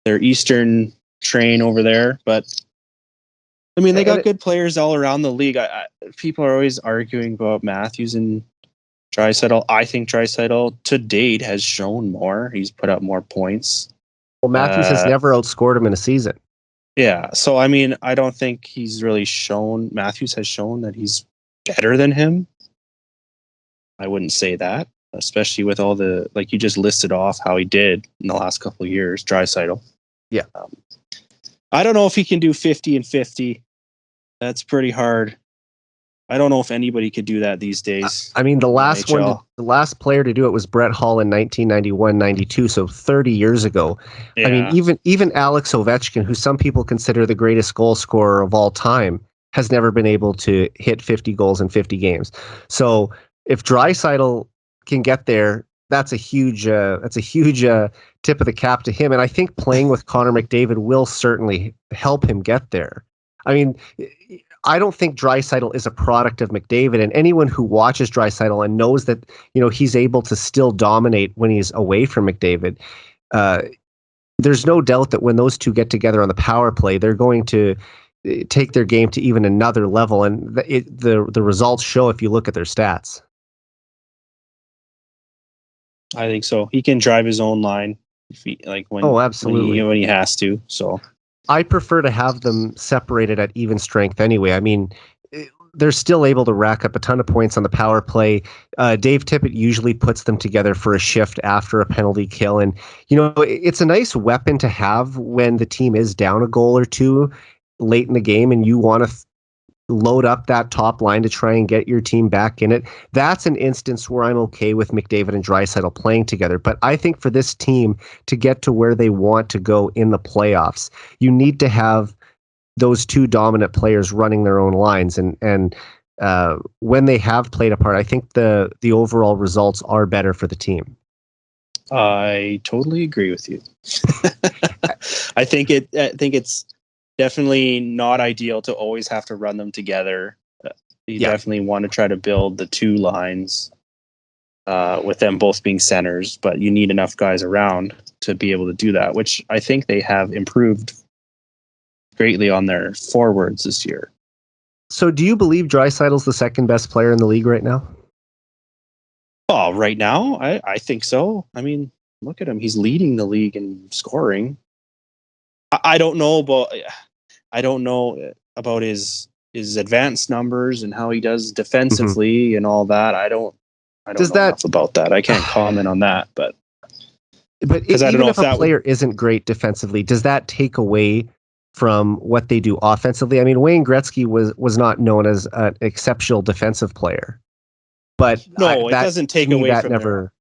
their eastern train over there. But I mean, they got good players all around the league. People are always arguing about Matthews and Draisaitl. I think Draisaitl to date has shown more. He's put up more points. Well, Matthews has never outscored him in a season. Yeah, so I mean, I don't think he's really shown. Matthews has shown that he's better than him. I wouldn't say that, especially with all the, like you just listed off how he did in the last couple of years, Draisaitl. Yeah. I don't know if he can do 50 and 50. That's pretty hard. I don't know if anybody could do that these days. I mean, the last player to do it was Brett Hull in 1991-92, so 30 years ago. Yeah. I mean, even Alex Ovechkin, who some people consider the greatest goal scorer of all time, has never been able to hit 50 goals in 50 games. So if Draisaitl can get there, that's a huge tip of the cap to him. And I think playing with Connor McDavid will certainly help him get there. I mean, I don't think Draisaitl is a product of McDavid, and anyone who watches Draisaitl and knows that, you know, he's able to still dominate when he's away from McDavid, there's no doubt that when those two get together on the power play, they're going to take their game to even another level, and the results show if you look at their stats. I think so. He can drive his own line if he, like when, absolutely. when he has to. So I prefer to have them separated at even strength anyway. I mean, they're still able to rack up a ton of points on the power play. Dave Tippett usually puts them together for a shift after a penalty kill. And, you know, it's a nice weapon to have when the team is down a goal or two late in the game and you want to load up that top line to try and get your team back in it. That's an instance where I'm okay with McDavid and Draisaitl playing together. But I think for this team to get to where they want to go in the playoffs, you need to have those two dominant players running their own lines. And when they have played apart, I think the overall results are better for the team. I totally agree with you. I think it's definitely not ideal to always have to run them together. You definitely want to try to build the two lines with them both being centers, but you need enough guys around to be able to do that, which I think they have improved greatly on their forwards this year. So do you believe Draisaitl's the second best player in the league right now? Oh, right now? I think so. I mean, look at him. He's leading the league in scoring. I don't know about his advanced numbers and how he does defensively and all that. I don't know enough about that. I can't comment on that, but even if a player isn't great defensively, does that take away from what they do offensively? I mean, Wayne Gretzky was not known as an exceptional defensive player, but no, it doesn't take away from never.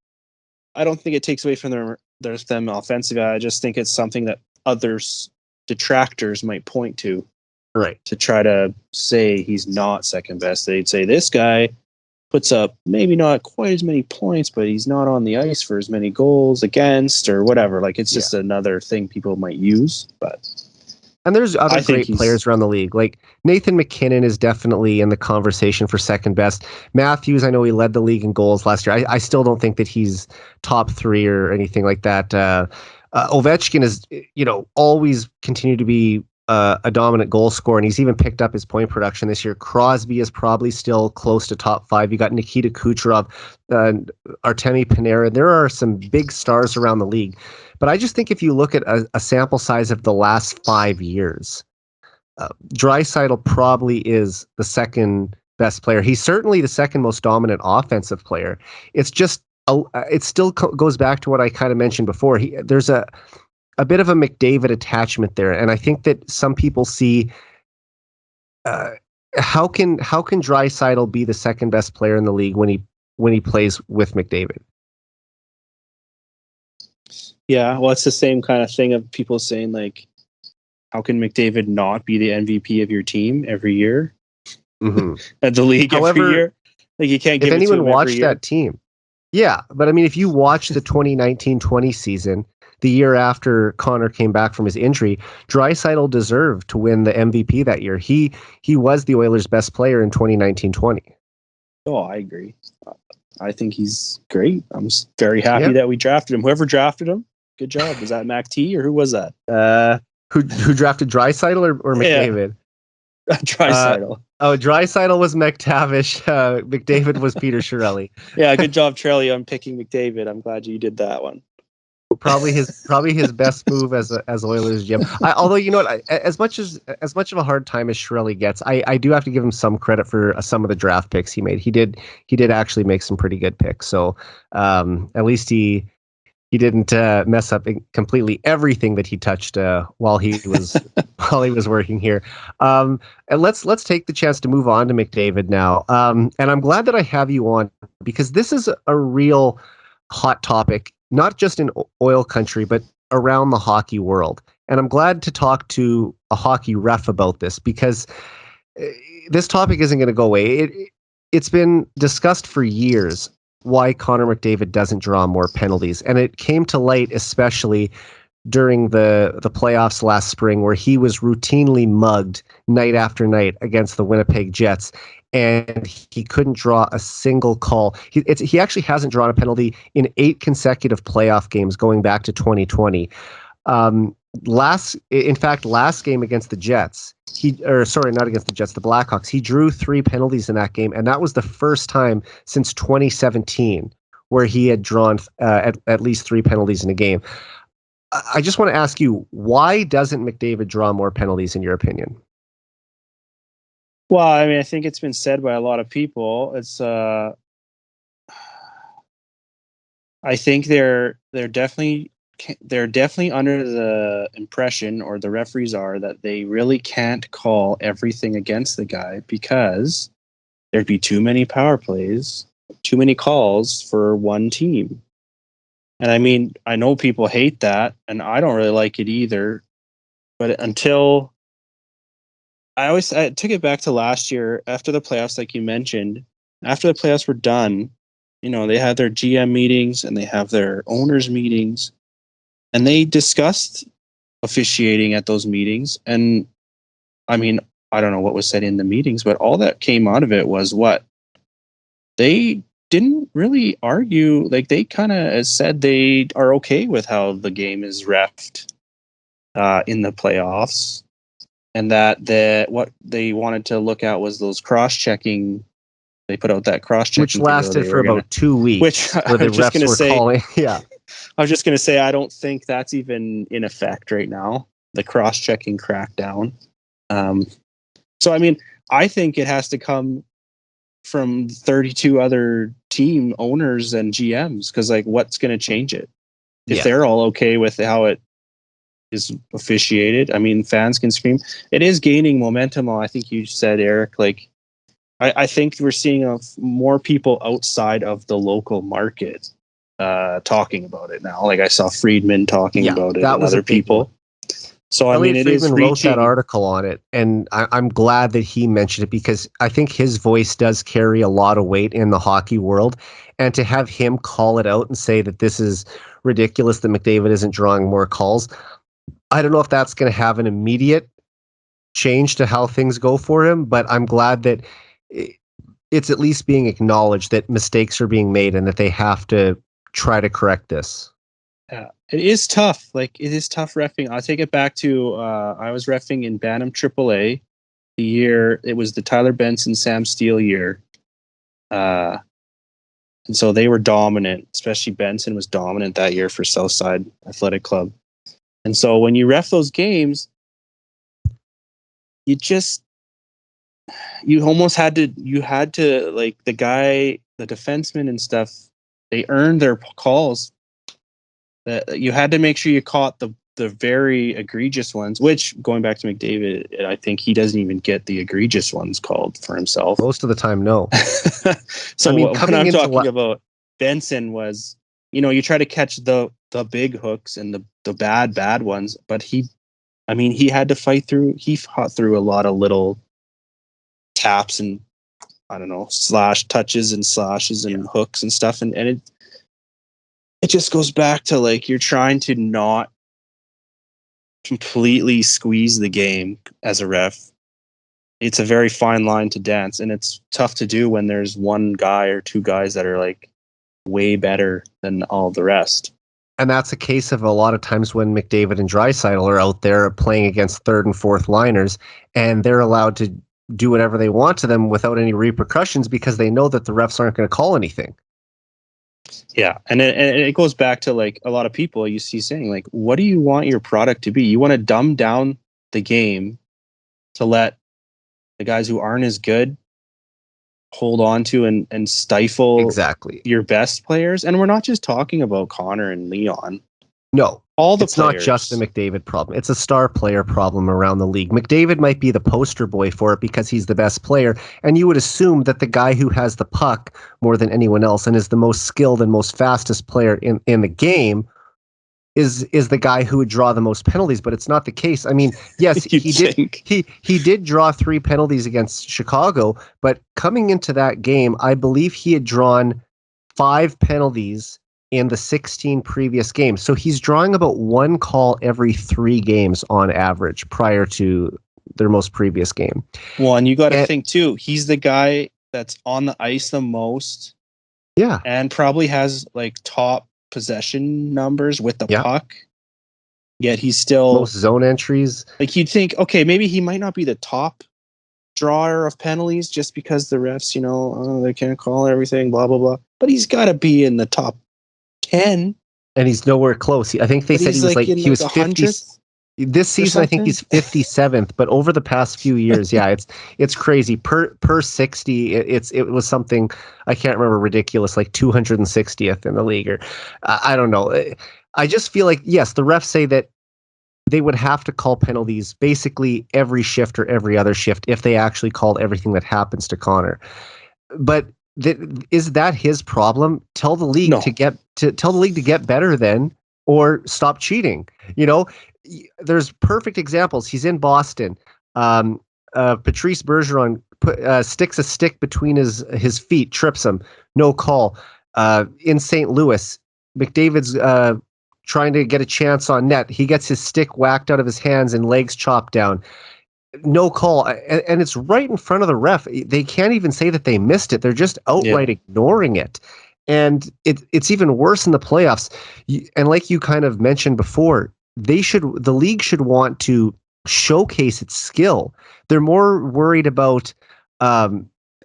I don't think it takes away from them offensively. I just think it's something that others detractors might point to, right, to try to say he's not second best. They'd say this guy puts up maybe not quite as many points, but he's not on the ice for as many goals against or whatever. Like it's just another thing people might use. And there's other great players around the league. Like Nathan McKinnon is definitely in the conversation for second best. Matthews, I know he led the league in goals last year. I still don't think that he's top three or anything like that. Ovechkin is, always continued to be a dominant goal scorer, and he's even picked up his point production this year. Crosby is probably still close to top five. You got Nikita Kucherov, Artemi Panarin. There are some big stars around the league. But I just think if you look at a sample size of the last 5 years, Draisaitl probably is the second best player. He's certainly the second most dominant offensive player. It's just it still goes back to what I kind of mentioned before. There's a bit of a McDavid attachment there, and I think that some people see how can Draisaitl be the second best player in the league when he plays with McDavid? Yeah, well, it's the same kind of thing of people saying like, how can McDavid not be the MVP of your team every year Mm-hmm. at the league every However, year? Like you can't if give it to anyone him every watched year. that team, yeah, but I mean, if you watch the 2019-20 season, the year after Connor came back from his injury, Draisaitl deserved to win the MVP that year. He was the Oilers' best player in 2019-20. Oh, I agree. I think he's great. I'm very happy Yep. that we drafted him. Whoever drafted him, good job. Was that Mac T or who was that? Who drafted Draisaitl or Yeah, McDavid? Draisaitl. Draisaitl was McTavish. McDavid was Peter Chiarelli. Yeah, good job, Trelly, on picking McDavid. I'm glad you did that one. Probably his best move as Oilers GM. Although you know what, as much of a hard time as Chiarelli gets, I do have to give him some credit for some of the draft picks he made. He did actually make some pretty good picks. So at least he didn't mess up completely everything that he touched while he was working here. And let's take the chance to move on to McDavid now. And I'm glad that I have you on because this is a real hot topic, not just in oil country, but around the hockey world. And I'm glad to talk to a hockey ref about this because this topic isn't going to go away. It's been discussed for years why Connor McDavid doesn't draw more penalties. And it came to light, especially during the playoffs last spring, where he was routinely mugged night after night against the Winnipeg Jets. And he couldn't draw a single call. He actually hasn't drawn a penalty in 8 consecutive playoff games going back to 2020. Last game against the Jets, not against the Jets, the Blackhawks, he drew 3 penalties in that game, and that was the first time since 2017 where he had drawn at least 3 penalties in a game. I just want to ask you, why doesn't McDavid draw more penalties in your opinion? Well, I mean, I think it's been said by a lot of people. It's I think they're definitely under the impression, or the referees are, that they really can't call everything against the guy because there'd be too many power plays, too many calls for one team. And I mean, I know people hate that, and I don't really like it either. But until I took it back to last year after the playoffs, like you mentioned, after the playoffs were done, they had their GM meetings and they have their owners meetings, and they discussed officiating at those meetings. And I mean, I don't know what was said in the meetings, but all that came out of it was what they didn't really argue. Like, they kind of said they are okay with how the game is reffed in the playoffs. And that what they wanted to look at was those cross-checking. They put out that cross-checking, which lasted for about 2 weeks. Which where the refs were calling. Yeah, I was just going to say, I don't think that's even in effect right now. The cross-checking crackdown. So I mean, I think it has to come from 32 other team owners and GMs, because like, what's going to change it if they're all okay with how it is officiated? I mean, fans can scream. It is gaining momentum. I think you said, Eric, like, I think we're seeing more people outside of the local market talking about it now. Like, I saw Friedman talking about it, and other people. So I mean, it is reaching. Wrote that article on it, and I'm glad that he mentioned it, because I think his voice does carry a lot of weight in the hockey world, and to have him call it out and say that this is ridiculous that McDavid isn't drawing more calls, I don't know if that's going to have an immediate change to how things go for him, but I'm glad that it's at least being acknowledged that mistakes are being made and that they have to try to correct this. Yeah, it is tough. Like, it is tough reffing. I'll take it back to I was reffing in Bantam AAA the year. It was the Tyler Benson, Sam Steele year. And so they were dominant, especially Benson was dominant that year for Southside Athletic Club. And so when you ref those games, you almost had to like, the defenseman and stuff, they earned their calls. That you had to make sure you caught the very egregious ones, which, going back to McDavid, I think he doesn't even get the egregious ones called for himself. Most of the time, no. So I mean, when I'm talking about Benson, was you try to catch the big hooks and the bad ones, but he had to fought through a lot of little taps and, I don't know, slash touches and slashes and hooks and stuff. And it just goes back to, like, you're trying to not completely squeeze the game as a ref. It's a very fine line to dance, and it's tough to do when there's one guy or two guys that are, like, way better than all the rest. And that's a case of a lot of times when McDavid and Draisaitl are out there playing against third and fourth liners, and they're allowed to do whatever they want to them without any repercussions because they know that the refs aren't going to call anything. Yeah, and it goes back to, like, a lot of people you see saying, like, what do you want your product to be? You want to dumb down the game to let the guys who aren't as good hold on to and stifle exactly your best players. And we're not just talking about Connor and Leon. No, all the it's players. Not just a McDavid problem. It's a star player problem around the league. McDavid might be the poster boy for it because he's the best player, and you would assume that the guy who has the puck more than anyone else and is the most skilled and most fastest player in the game is the guy who would draw the most penalties, but it's not the case. I mean, yes, he did draw 3 penalties against Chicago, but coming into that game, I believe he had drawn 5 penalties in the 16 previous games. So he's drawing about 1 call every 3 games on average prior to their most previous game. Well, and you got to think too, he's the guy that's on the ice the most. Yeah. And probably has, like, top possession numbers with the puck. Yet he's still most zone entries. Like, you'd think, okay, maybe he might not be the top drawer of penalties just because the refs, they can't call everything, blah, blah, blah. But he's got to be in the top 10. And he's nowhere close. I think they said he was 50. This season, I think he's 57th, but over the past few years, it's crazy. Per 60, it was something, I can't remember, ridiculous, like 260th in the league. Or I don't know. I just feel like, yes, the refs say that they would have to call penalties basically every shift or every other shift if they actually called everything that happens to Connor. But is that his problem? Tell the league to get better then, or stop cheating. There's perfect examples. He's in Boston. Patrice Bergeron sticks a stick between his feet, trips him, no call. In St. Louis, McDavid's trying to get a chance on net. He gets his stick whacked out of his hands and legs chopped down. No call. And it's right in front of the ref. They can't even say that they missed it. They're just outright ignoring it. And it's even worse in the playoffs. And like you kind of mentioned before, the league should want to showcase its skill. They're more worried about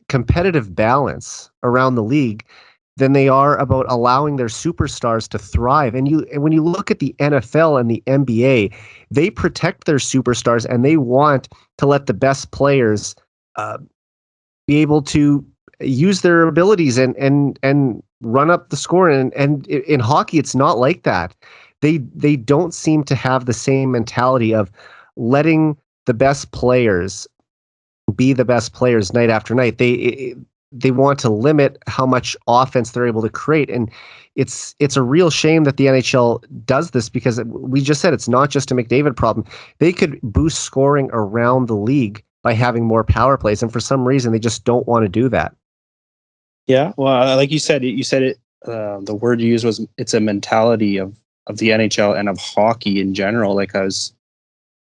competitive balance around the league than they are about allowing their superstars to thrive. And when you look at the NFL and the NBA, they protect their superstars and they want to let the best players be able to use their abilities and run up the score. And in hockey, it's not like that. They don't seem to have the same mentality of letting the best players be the best players night after night. They want to limit how much offense they're able to create. And it's a real shame that the NHL does this, because we just said it's not just a McDavid problem. They could boost scoring around the league by having more power plays. And for some reason, they just don't want to do that. Yeah. Well, like you said it, the word you used was, it's a mentality of the NHL and of hockey in general. Like I was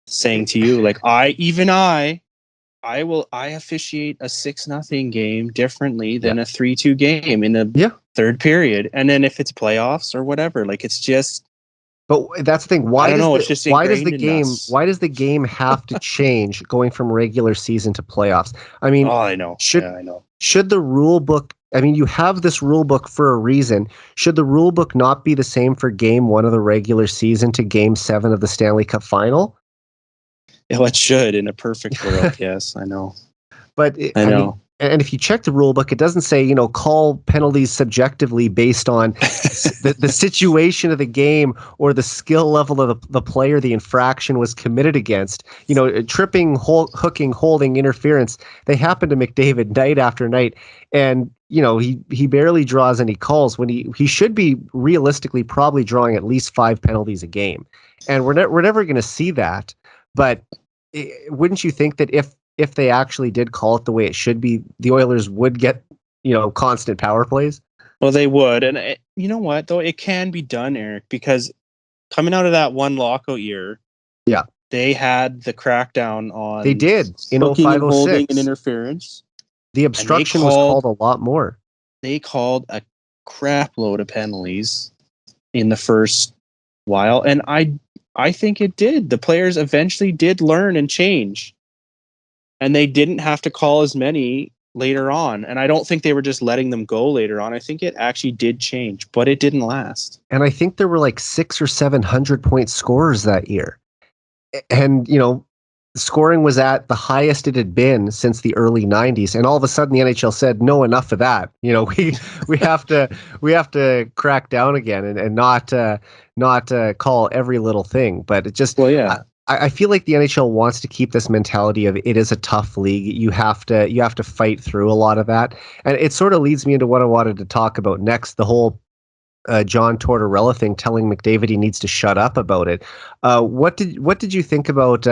saying to you, like I officiate a 6-0 game differently than a 3-2 game in the third period. And then if it's playoffs or whatever, like it's just. But that's the thing. Why does the game have to change going from regular season to playoffs? I mean, I know. Should the rule book? I mean, you have this rule book for a reason. Should the rule book not be the same for game 1 of the regular season to game 7 of the Stanley Cup final? Yeah, it should in a perfect world. Yes, I know. But I know. And if you check the rule book, it doesn't say, call penalties subjectively based on the situation of the game or the skill level of the player the infraction was committed against. Tripping, hooking, holding, interference, they happen to McDavid night after night. And he barely draws any calls when he should be realistically probably drawing at least 5 penalties a game. And we're never going to see that. But wouldn't you think that if they actually did call it the way it should be, the Oilers would get, constant power plays? Well, they would. And you know what, though? It can be done, Eric, because coming out of that one lockout year, yeah, they had the crackdown on they did in hooking and holding 05-06. and interference. The obstruction was called a lot more. They called a crap load of penalties in the first while, and I think it did. The players eventually did learn and change, and they didn't have to call as many later on. And I don't think they were just letting them go later on. I think it actually did change, but it didn't last. And I think there were like 600 or 700 point scorers that year. And, scoring was at the highest it had been since the early 90s. And all of a sudden the NHL said, no, enough of that. We have to crack down again and not call every little thing. But it just, well, yeah. I feel like the NHL wants to keep this mentality of it is a tough league. You have to fight through a lot of that. And it sort of leads me into what I wanted to talk about next, the whole John Tortorella thing, telling McDavid he needs to shut up about it. What did you think about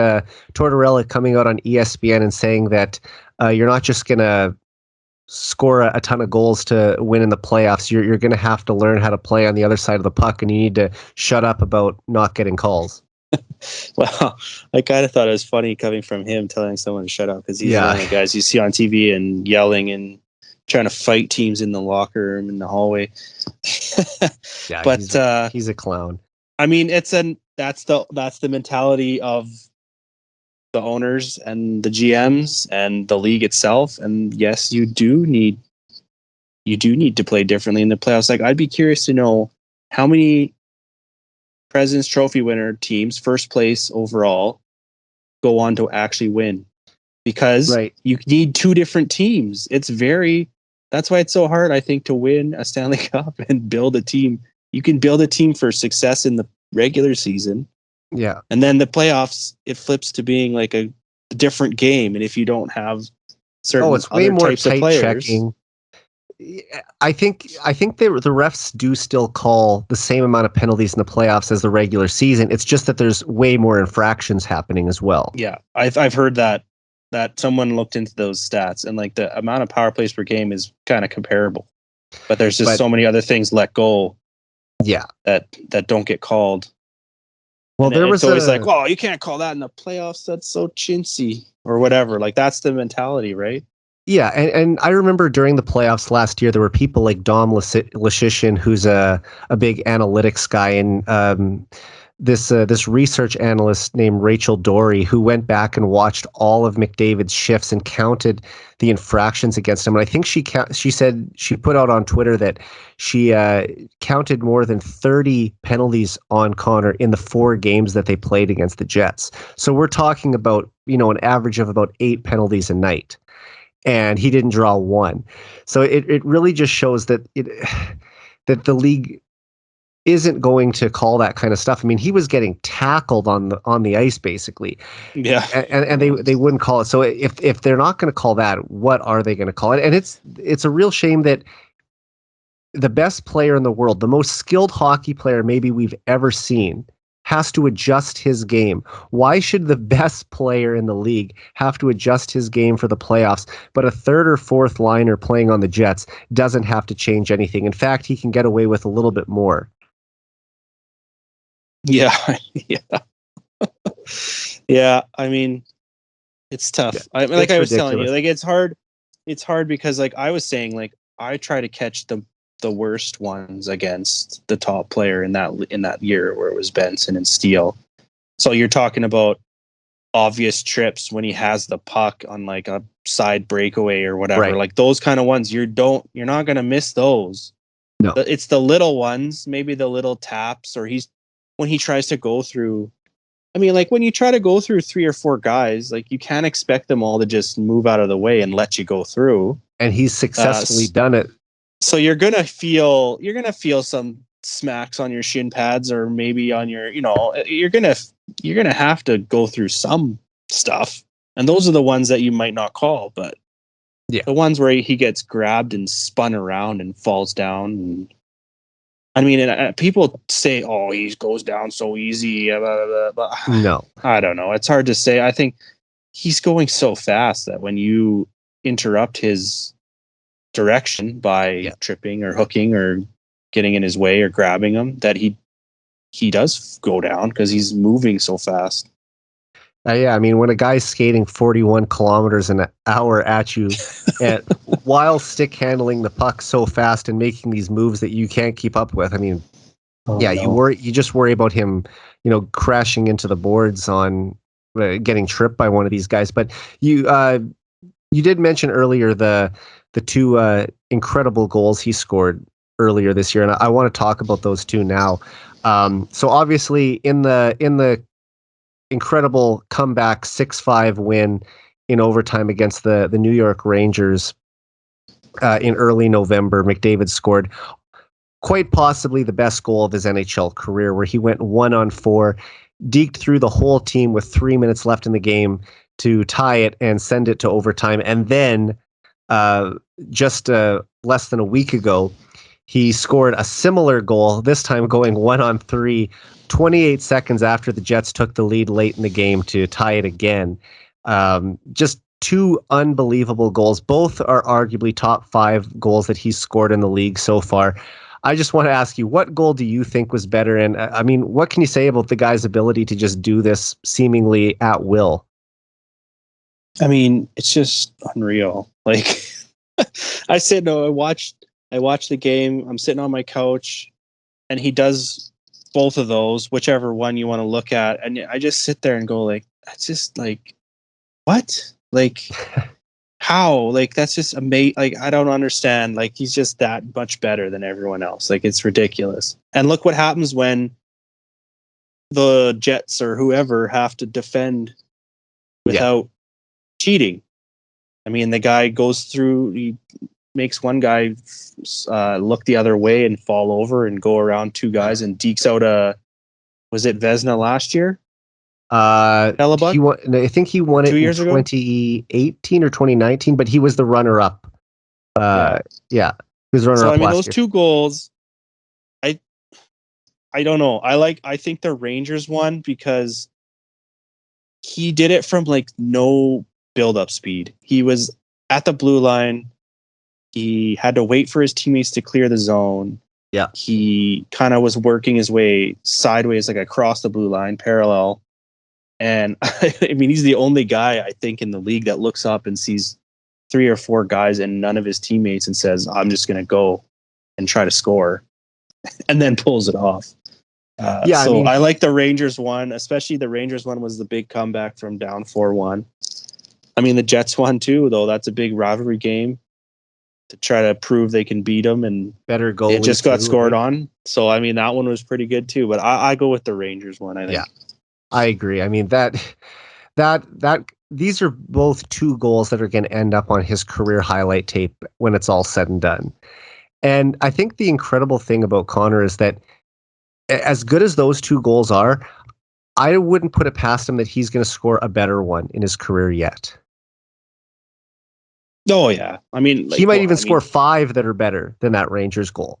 Tortorella coming out on ESPN and saying that you're not just going to score a ton of goals to win in the playoffs. You're going to have to learn how to play on the other side of the puck, and you need to shut up about not getting calls. Well, I kind of thought it was funny coming from him telling someone to shut up, because he's one of the guys you see on TV and yelling and trying to fight teams in the locker room, in the hallway. Yeah, but he's a clown. I mean, that's the mentality of the owners and the GMs and the league itself. And yes, you do need to play differently in the playoffs. Like, I'd be curious to know how many President's Trophy winner teams, first place overall, go on to actually win, because you need two different teams. That's why it's so hard, I think, to win a Stanley Cup and build a team. You can build a team for success in the regular season. Yeah. And then the playoffs, it flips to being like a different game. And if you don't have certain it's way more types of players, checking. I think the refs do still call the same amount of penalties in the playoffs as the regular season. It's just that there's way more infractions happening as well. Yeah, I've heard that someone looked into those stats, and like the amount of power plays per game is kind of comparable, but there's just so many other things let go. Yeah, that don't get called. Well, and it's always like, oh, you can't call that in the playoffs. That's so chintzy or whatever. Like, that's the mentality, right? Yeah, and I remember during the playoffs last year, there were people like Dom Luschishin, who's a big analytics guy, and this research analyst named Rachel Dory, who went back and watched all of McDavid's shifts and counted the infractions against him. And I think she said she put out on Twitter that she counted more than 30 penalties on Connor in the 4 games that they played against the Jets. So we're talking about, an average of about 8 penalties a night. And he didn't draw 1. So it really just shows that that the league isn't going to call that kind of stuff. I mean, he was getting tackled on the ice, basically. Yeah. And they wouldn't call it. So if they're not going to call that, what are they going to call it? And it's a real shame that the best player in the world, the most skilled hockey player maybe we've ever seen, has to adjust his game. Why should the best player in the league have to adjust his game for the playoffs, but a third or fourth liner playing on the Jets doesn't have to change anything? In fact, he can get away with a little bit more. Yeah. Yeah. I mean, it's tough. Yeah. I was ridiculous. Telling you, like, it's hard. It's hard because, like I was saying, like, I try to catch the worst ones against the top player in that year, where it was Benson and Steele. So you're talking about obvious trips when he has the puck on like a side breakaway or whatever, right. Like those kind of ones, you're not going to miss those. No, it's the little ones, maybe the little taps, or when he tries to go through. I mean, like, when you try to go through 3 or 4 guys, like, you can't expect them all to just move out of the way and let you go through. And he's successfully done it. So you're gonna feel some smacks on your shin pads, or maybe on your, you're gonna have to go through some stuff, and those are the ones that you might not call. But Yeah. The ones where he gets grabbed and spun around and falls down. And, I mean, people say, "Oh, he goes down so easy." Blah, blah, blah, but No. I don't know. It's hard to say. I think he's going so fast that when you interrupt his direction by tripping or hooking or getting in his way or grabbing him, that he does go down because he's moving so fast. Yeah, I mean, when a guy's skating 41 kilometers an hour at you, while stick handling the puck so fast and making these moves that you can't keep up with, I mean, you just worry about him, crashing into the boards on getting tripped by one of these guys. But you did mention earlier the two incredible goals he scored earlier this year, and I want to talk about those two now. So obviously in the incredible comeback 6-5 win in overtime against the New York Rangers in early November, McDavid scored quite possibly the best goal of his NHL career, where he went 1-on-4, deked through the whole team with 3 minutes left in the game to tie it and send it to overtime. And then just less than a week ago, he scored a similar goal, this time going 1-on-3, 28 seconds after the Jets took the lead late in the game to tie it again. Just two unbelievable goals. Both are arguably top 5 goals that he's scored in the league so far. I just want to ask you, what goal do you think was better? And I mean, what can you say about the guy's ability to just do this seemingly at will? I mean, it's just unreal. Like, I watched the game. I'm sitting on my couch, and he does both of those, whichever one you want to look at, and I just sit there and go, like, that's just like, what? Like, how? Like, that's just amazing. Like, I don't understand. Like, he's just that much better than everyone else. Like, it's ridiculous. And look what happens when the Jets or whoever have to defend without cheating. I mean, the guy goes through, he makes one guy look the other way and fall over and go around two guys and dekes out was it Vezina last year? I think he won it 2 years in ago? 2018 or 2019, but he was the runner-up. He was the runner-up So, I mean, last those year. two goals, I don't know. I think the Rangers won because he did it from like no build-up speed. He was at the blue line. He had to wait for his teammates to clear the zone. Yeah. He kind of was working his way sideways, like across the blue line, parallel. And I mean, he's the only guy, I think, in the league that looks up and sees 3 or 4 guys and none of his teammates and says, I'm just going to go and try to score, and then pulls it off. I like the Rangers one, especially the Rangers one was the big comeback from down 4-1. I mean, the Jets one too, though. That's a big rivalry game to try to prove they can beat them, and better goal. It just got scored on. So, I mean, that one was pretty good too, but I go with the Rangers one, I think. Yeah, I agree. I mean, that these are both two goals that are going to end up on his career highlight tape when it's all said and done. And I think the incredible thing about Connor is that as good as those two goals are, I wouldn't put it past him that he's going to score a better one in his career yet. Oh, yeah. I mean, he might even score 5 that are better than that Rangers goal.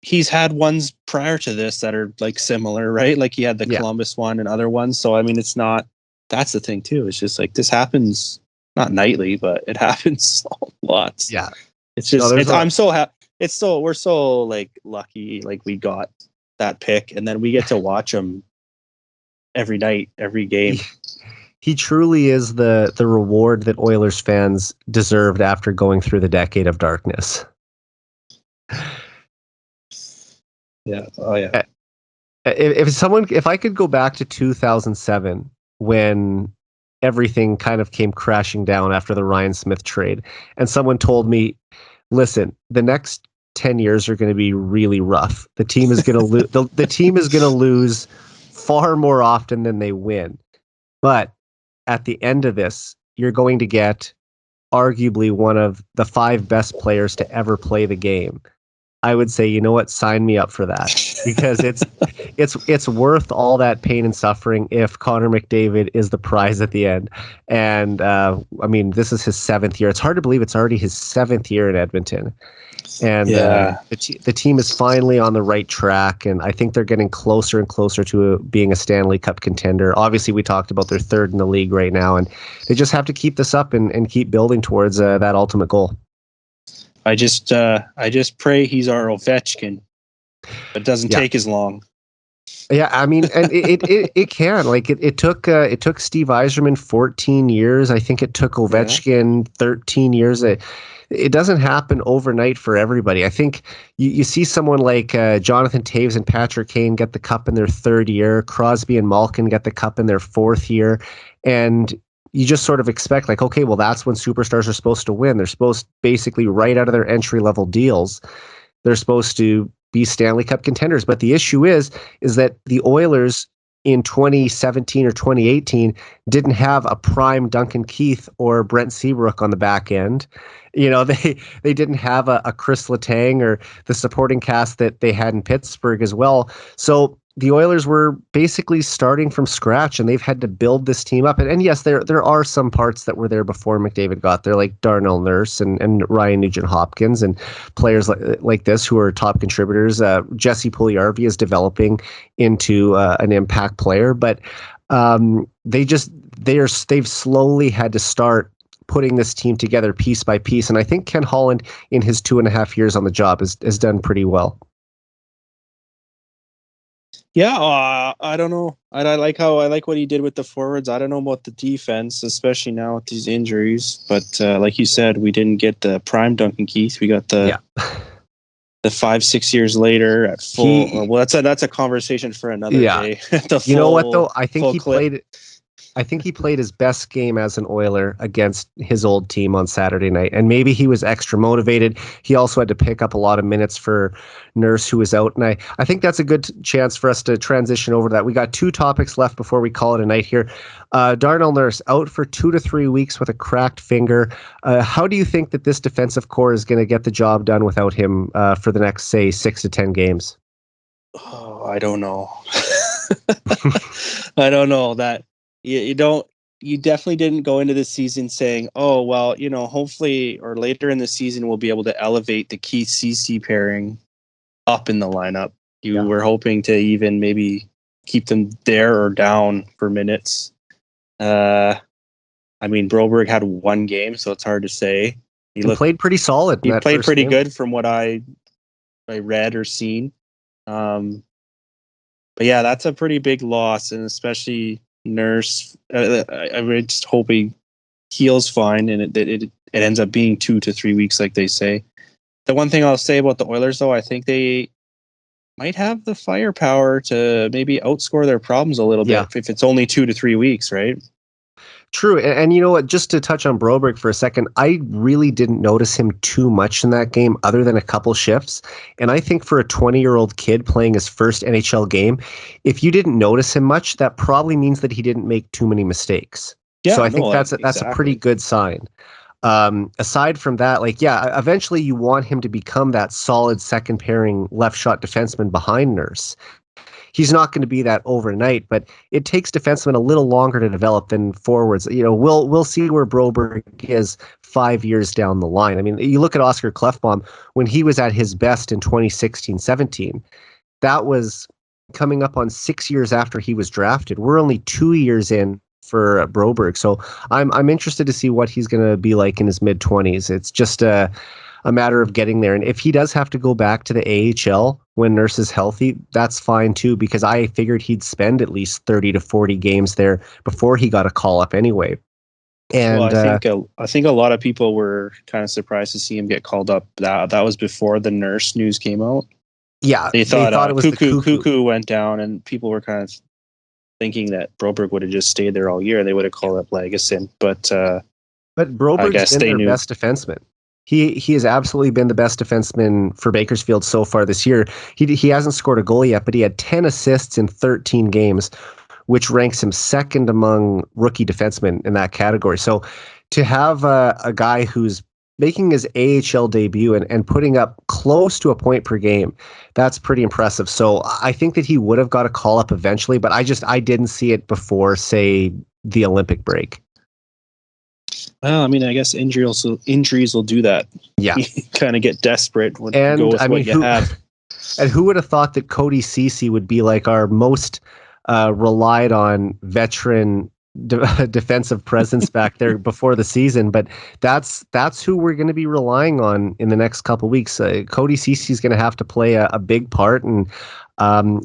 He's had ones prior to this that are like similar, right? Like he had the Columbus one and other ones. So, I mean, it's not, that's the thing too. It's just like, this happens not nightly, but it happens a lot. Yeah. It's just, I'm so happy. We're so like lucky. Like we got that pick and then we get to watch him every night, every game. He truly is the reward that Oilers fans deserved after going through the decade of darkness. Yeah. Oh, yeah. If I could go back to 2007 when everything kind of came crashing down after the Ryan Smith trade, and someone told me, listen, the next 10 years are going to be really rough. The team is going to lose. The team is going to lose far more often than they win. But at the end of this, you're going to get arguably one of the 5 best players to ever play the game. I would say, you know what, sign me up for that, because it's worth all that pain and suffering if Connor McDavid is the prize at the end. And I mean, this is his 7th year. It's hard to believe it's already his 7th year in Edmonton. And the team is finally on the right track, and I think they're getting closer and closer to being a Stanley Cup contender. Obviously, we talked about they're 3rd in the league right now, and they just have to keep this up and keep building towards that ultimate goal. I just pray he's our Ovechkin, but it doesn't take as long. Yeah, I mean, and it can. Like it took Steve Yzerman 14 years. I think it took Ovechkin 13 years. It doesn't happen overnight for everybody. I think you see someone like Jonathan Toews and Patrick Kane get the cup in their 3rd year. Crosby and Malkin get the cup in their 4th year. And you just sort of expect like, okay, well, that's when superstars are supposed to win. They're supposed basically right out of their entry-level deals. They're supposed to be Stanley Cup contenders. But the issue is that the Oilers in 2017 or 2018 didn't have a prime Duncan Keith or Brent Seabrook on the back end. They didn't have a Chris Letang or the supporting cast that they had in Pittsburgh as well. So the Oilers were basically starting from scratch, and they've had to build this team up. And yes, there are some parts that were there before McDavid got there, like Darnell Nurse and Ryan Nugent-Hopkins and players like this who are top contributors. Jesse Puljujarvi is developing into an impact player, but they've slowly had to start putting this team together piece by piece. And I think Ken Holland, in his 2.5 years on the job, has done pretty well. Yeah, I don't know. I like what he did with the forwards. I don't know about the defense, especially now with these injuries. But like you said, we didn't get the prime Duncan Keith. We got the 5-6 years later at full. Well, that's a conversation for another day. You know what though? I think he played. I think he played his best game as an Oiler against his old team on Saturday night. And maybe he was extra motivated. He also had to pick up a lot of minutes for Nurse, who was out. And I think that's a good chance for us to transition over to that. We got 2 topics left before we call it a night here. Darnell Nurse out for 2 to 3 weeks with a cracked finger. How do you think that this defensive core is going to get the job done without him for the next, say, 6 to 10 games? Oh, I don't know. I don't know that. You definitely didn't go into the season saying, oh, well, hopefully or later in the season we'll be able to elevate the Keith CC pairing up in the lineup. You were hoping to even maybe keep them there or down for minutes. I mean, Broberg had 1 game, so it's hard to say. He played pretty solid. He played pretty good from what I read or seen. But yeah, that's a pretty big loss, and especially Nurse. I just hope he heals fine, and it ends up being 2 to 3 weeks, like they say. The one thing I'll say about the Oilers, though, I think they might have the firepower to maybe outscore their problems a little bit if it's only 2 to 3 weeks, right? True. And you know what, just to touch on Broberg for a second, I really didn't notice him too much in that game other than a couple shifts. And I think for a 20-year-old kid playing his first NHL game, if you didn't notice him much, that probably means that he didn't make too many mistakes. Yeah, so I think that's a pretty good sign. Aside from that, eventually you want him to become that solid second pairing left shot defenseman behind Nurse. He's not going to be that overnight, but it takes defensemen a little longer to develop than forwards. We'll see where Broberg is 5 years down the line. I mean, you look at Oscar Klefbom when he was at his best in 2016-17. That was coming up on 6 years after he was drafted. We're only 2 years in for Broberg, so I'm interested to see what he's going to be like in his mid-20s. It's just a matter of getting there. And if he does have to go back to the AHL when Nurse is healthy, that's fine too, because I figured he'd spend at least 30 to 40 games there before he got a call up anyway. And I think a lot of people were kind of surprised to see him get called up. That was before the Nurse news came out. Yeah, they thought it was Cuckoo went down, and people were kind of thinking that Broberg would have just stayed there all year. They would have called up Legason, but Broberg's been their best defenseman. He has absolutely been the best defenseman for Bakersfield so far this year. He hasn't scored a goal yet, but he had 10 assists in 13 games, which ranks him second among rookie defensemen in that category. So to have a guy who's making his AHL debut and putting up close to a point per game. That's pretty impressive. So I think that he would have got a call up eventually, but I didn't see it before, say, the Olympic break. Well, I mean, I guess injuries will do that. Yeah. You kind of get desperate when And you go with what you have. And who would have thought that Cody Ceci would be like our most relied on veteran defensive presence back there before the season? But that's who we're going to be relying on in the next couple of weeks. Cody Ceci is going to have to play a big part, and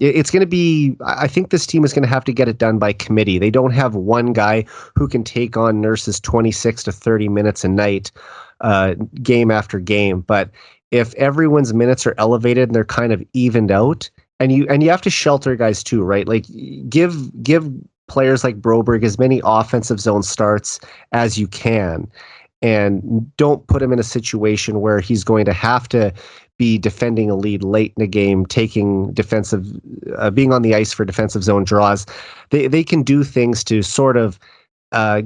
it's going to be. I think this team is going to have to get it done by committee. They don't have one guy who can take on Nurse's 26 to 30 minutes a night, game after game, but if everyone's minutes are elevated and they're kind of evened out, and you have to shelter guys too, right? Like give players like Broberg as many offensive zone starts as you can, and don't put him in a situation where he's going to have to be defending a lead late in the game, taking defensive, being on the ice for defensive zone draws. They can do things to sort of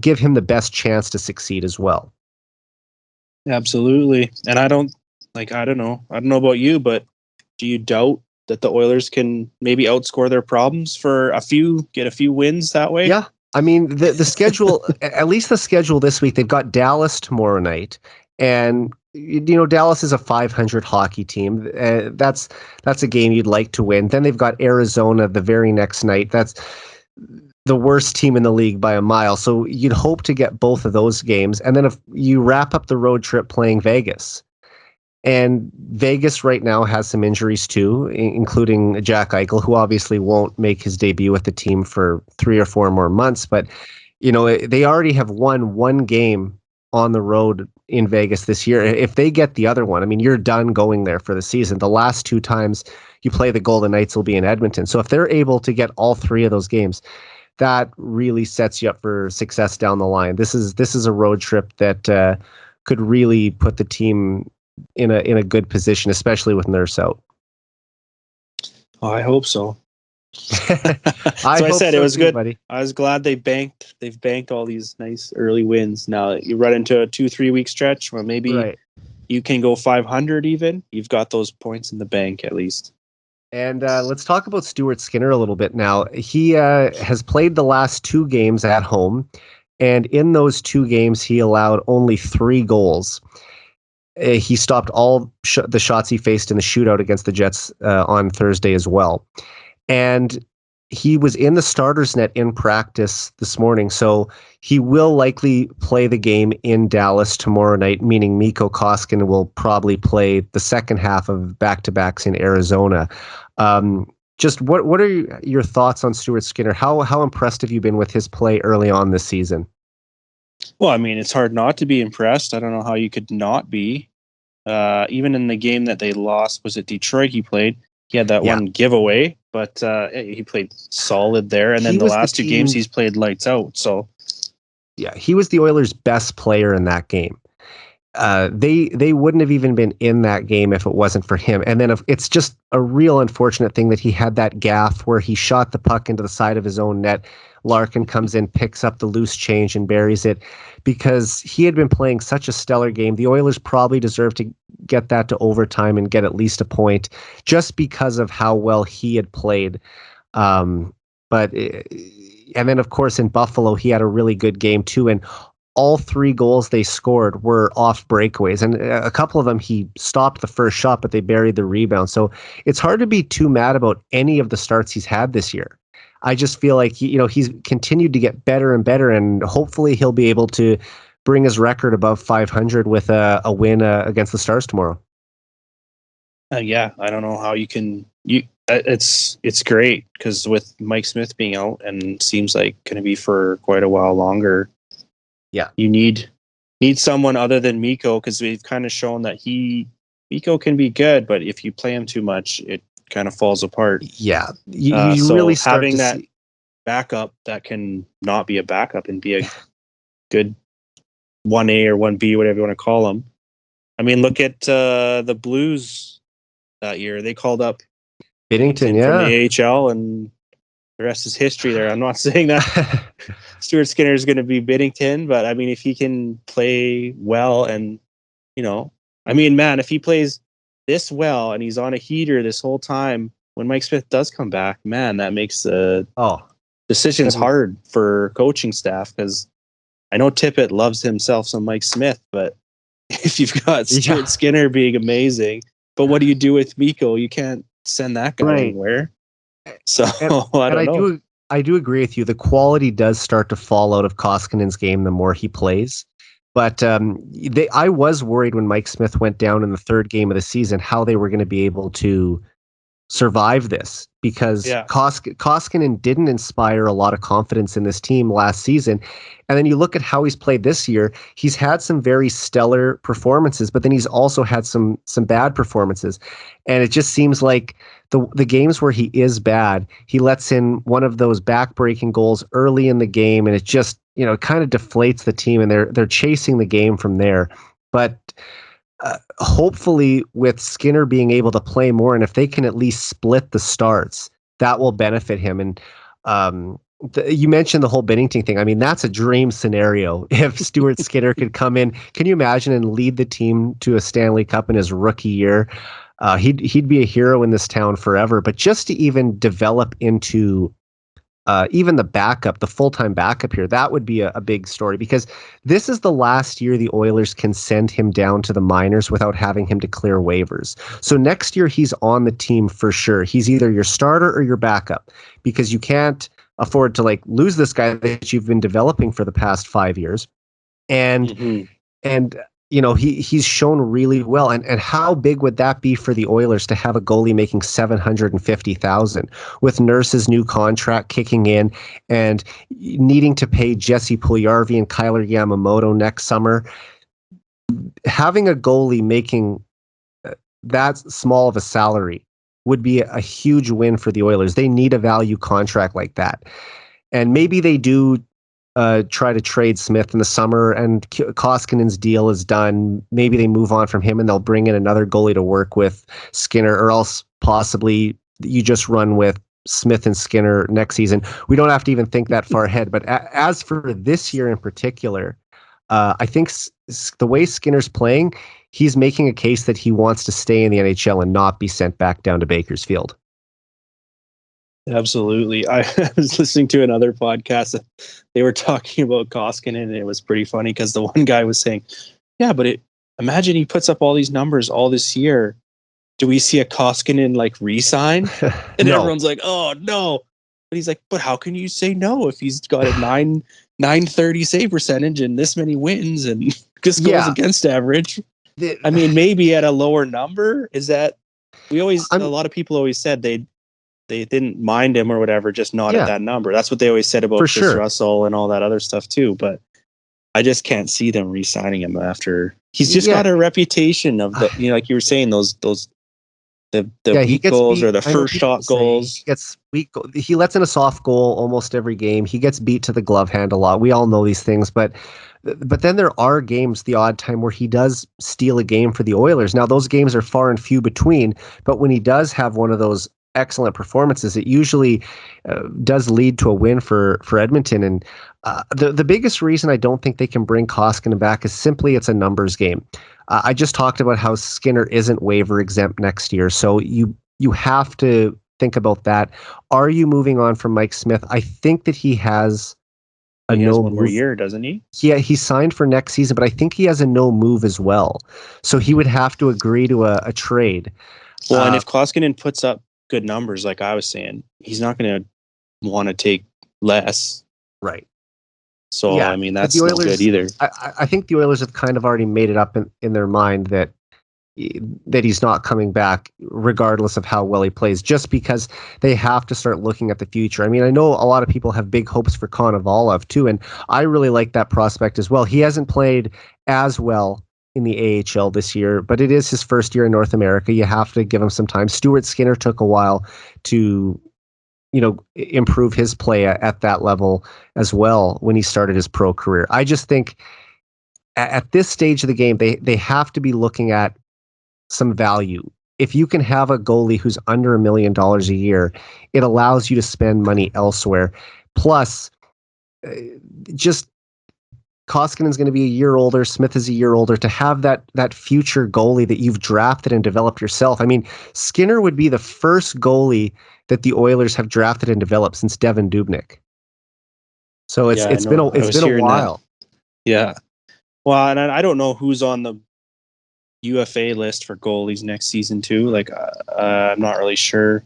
give him the best chance to succeed as well. Absolutely. And I don't know about you, but do you doubt that the Oilers can maybe outscore their problems for get a few wins that way? Yeah. I mean, the schedule, at least the schedule this week, they've got Dallas tomorrow night. And, Dallas is a 500 hockey team. That's a game you'd like to win. Then they've got Arizona the very next night. That's the worst team in the league by a mile. So you'd hope to get both of those games. And then if you wrap up the road trip playing Vegas. And Vegas right now has some injuries too, including Jack Eichel, who obviously won't make his debut with the team for 3 or 4 more months. But, they already have won one game on the road in Vegas this year. If they get the other one, I mean, you're done going there for the season. The last 2 times you play the Golden Knights will be in Edmonton. So if they're able to get all 3 of those games, that really sets you up for success down the line. This is a road trip that could really put the team in a good position, especially with Nurse out. Oh, I hope so. I said it was too, good. Buddy. I was glad they've banked all these nice early wins. Now you run into a 2-3 week stretch where maybe you can go 500 even. You've got those points in the bank at least. And let's talk about Stuart Skinner a little bit now. He has played the last 2 games at home, and in those 2 games he allowed only 3 goals. He stopped all the shots he faced in the shootout against the Jets on Thursday as well. And he was in the starter's net in practice this morning, so he will likely play the game in Dallas tomorrow night, meaning Mikko Koskinen will probably play the second half of back-to-backs in Arizona. Just what are your thoughts on Stuart Skinner? How impressed have you been with his play early on this season? Well, I mean, it's hard not to be impressed. I don't know how you could not be. Even in the game that they lost, was it Detroit he played? He had that one giveaway, but he played solid there. And then the last 2 games he's played lights out. So, yeah, he was the Oilers' best player in that game. They wouldn't have even been in that game if it wasn't for him. And then it's just a real unfortunate thing that he had that gaffe where he shot the puck into the side of his own net. Larkin comes in, picks up the loose change and buries it, because he had been playing such a stellar game. The Oilers probably deserved to get that to overtime and get at least a point just because of how well he had played. And then of course in Buffalo, he had a really good game too. And all 3 goals they scored were off breakaways, and a couple of them he stopped the first shot, but they buried the rebound. So it's hard to be too mad about any of the starts he's had this year. I just feel like he's continued to get better and better, and hopefully he'll be able to bring his record above 500 with a win against the Stars tomorrow. Yeah, I don't know how you can. It's great because with Mike Smith being out and seems like going to be for quite a while longer. Yeah, you need someone other than Mikko, because we've kind of shown that Mikko can be good, but if you play him too much, it kind of falls apart. Yeah, you really start having to that see backup that can not be a backup and be a good 1A or 1B, whatever you want to call them. I mean, look at the Blues that year. They called up Binnington from the AHL, and the rest is history there. I'm not saying that Stuart Skinner is going to be Binnington, but I mean, if he can play well and I mean, man, if he plays this well and he's on a heater this whole time, when Mike Smith does come back, man, that makes decisions hard for coaching staff, because I know Tippett loves himself some Mike Smith, but if you've got Stuart Skinner being amazing, but what do you do with Mikko? You can't send that guy anywhere. So I don't know. I do agree with you. The quality does start to fall out of Koskinen's game the more he plays. But I was worried when Mike Smith went down in the third game of the season how they were going to be able to survive this, because Koskinen didn't inspire a lot of confidence in this team last season. And then you look at how he's played this year. He's had some very stellar performances, but then he's also had some bad performances. And it just seems like the games where he is bad, he lets in one of those back-breaking goals early in the game, and it just, kind of deflates the team, and they're chasing the game from there. But hopefully with Skinner being able to play more, and if they can at least split the starts, that will benefit him. And you mentioned the whole Binnington thing. I mean, that's a dream scenario. If Stuart Skinner could come in, can you imagine, and lead the team to a Stanley Cup in his rookie year? He'd be a hero in this town forever. But just to even develop into even the backup, the full-time backup here, that would be a big story, because this is the last year the Oilers can send him down to the minors without having him to clear waivers. So next year he's on the team for sure. He's either your starter or your backup, because you can't afford to lose this guy that you've been developing for the past 5 years. And he's shown really well. And how big would that be for the Oilers to have a goalie making $750,000 with Nurse's new contract kicking in and needing to pay Jesse Puljujarvi and Kyler Yamamoto next summer? Having a goalie making that small of a salary would be a huge win for the Oilers. They need a value contract like that. And maybe they do try to trade Smith in the summer, and Koskinen's deal is done. Maybe they move on from him and they'll bring in another goalie to work with Skinner, or else possibly you just run with Smith and Skinner next season. We don't have to even think that far ahead. But as for this year in particular, I think the way Skinner's playing, he's making a case that he wants to stay in the NHL and not be sent back down to Bakersfield. Absolutely. I was listening to another podcast. They were talking about Koskinen, and it was pretty funny because the one guy was saying, yeah, but imagine he puts up all these numbers all this year. Do we see a Koskinen re-sign? And everyone's like, oh, no. But he's like, but how can you say no if he's got a 930 save percentage and this many wins and just goals against average? I mean, maybe at a lower number. Is that a lot of people always said they didn't mind him or whatever, just not at that number. That's what they always said about Chris Russell and all that other stuff too. But I just can't see them re-signing him after he's just got a reputation of the, like you were saying, the weak goals or the first shot goals. He gets weak. He lets in a soft goal almost every game. He gets beat to the glove hand a lot. We all know these things, but then there are games, the odd time, where he does steal a game for the Oilers. Now those games are far and few between, but when he does have one of those excellent performances, it usually does lead to a win for Edmonton. And the biggest reason I don't think they can bring Koskinen back is simply it's a numbers game. I just talked about how Skinner isn't waiver exempt next year, so you have to think about that. Are you moving on from Mike Smith? I think that he has one more year, doesn't he? Yeah, he signed for next season, but I think he has a no move as well. So he would have to agree to a trade. Well, and if Koskinen puts up good numbers, like I was saying, he's not going to want to take less. Right. So, I mean, that's not good either. I think the Oilers have kind of already made it up in their mind that he's not coming back regardless of how well he plays, just because they have to start looking at the future. I mean, I know a lot of people have big hopes for Konovalov too, and I really like that prospect as well. He hasn't played as well in the AHL this year, but it is his first year in North America. You have to give him some time. Stuart Skinner took a while to improve his play at that level as well when he started his pro career. I just think at this stage of the game, they have to be looking at some value. If you can have a goalie who's under $1 million a year, it allows you to spend money elsewhere. Plus, just Koskinen's going to be a year older. Smith is a year older. To have that future goalie that you've drafted and developed yourself. I mean, Skinner would be the first goalie that the Oilers have drafted and developed since Devin Dubnyk. So it's been a while. That. Yeah. Well, and I don't know who's on the UFA list for goalies next season too. Like, I'm not really sure.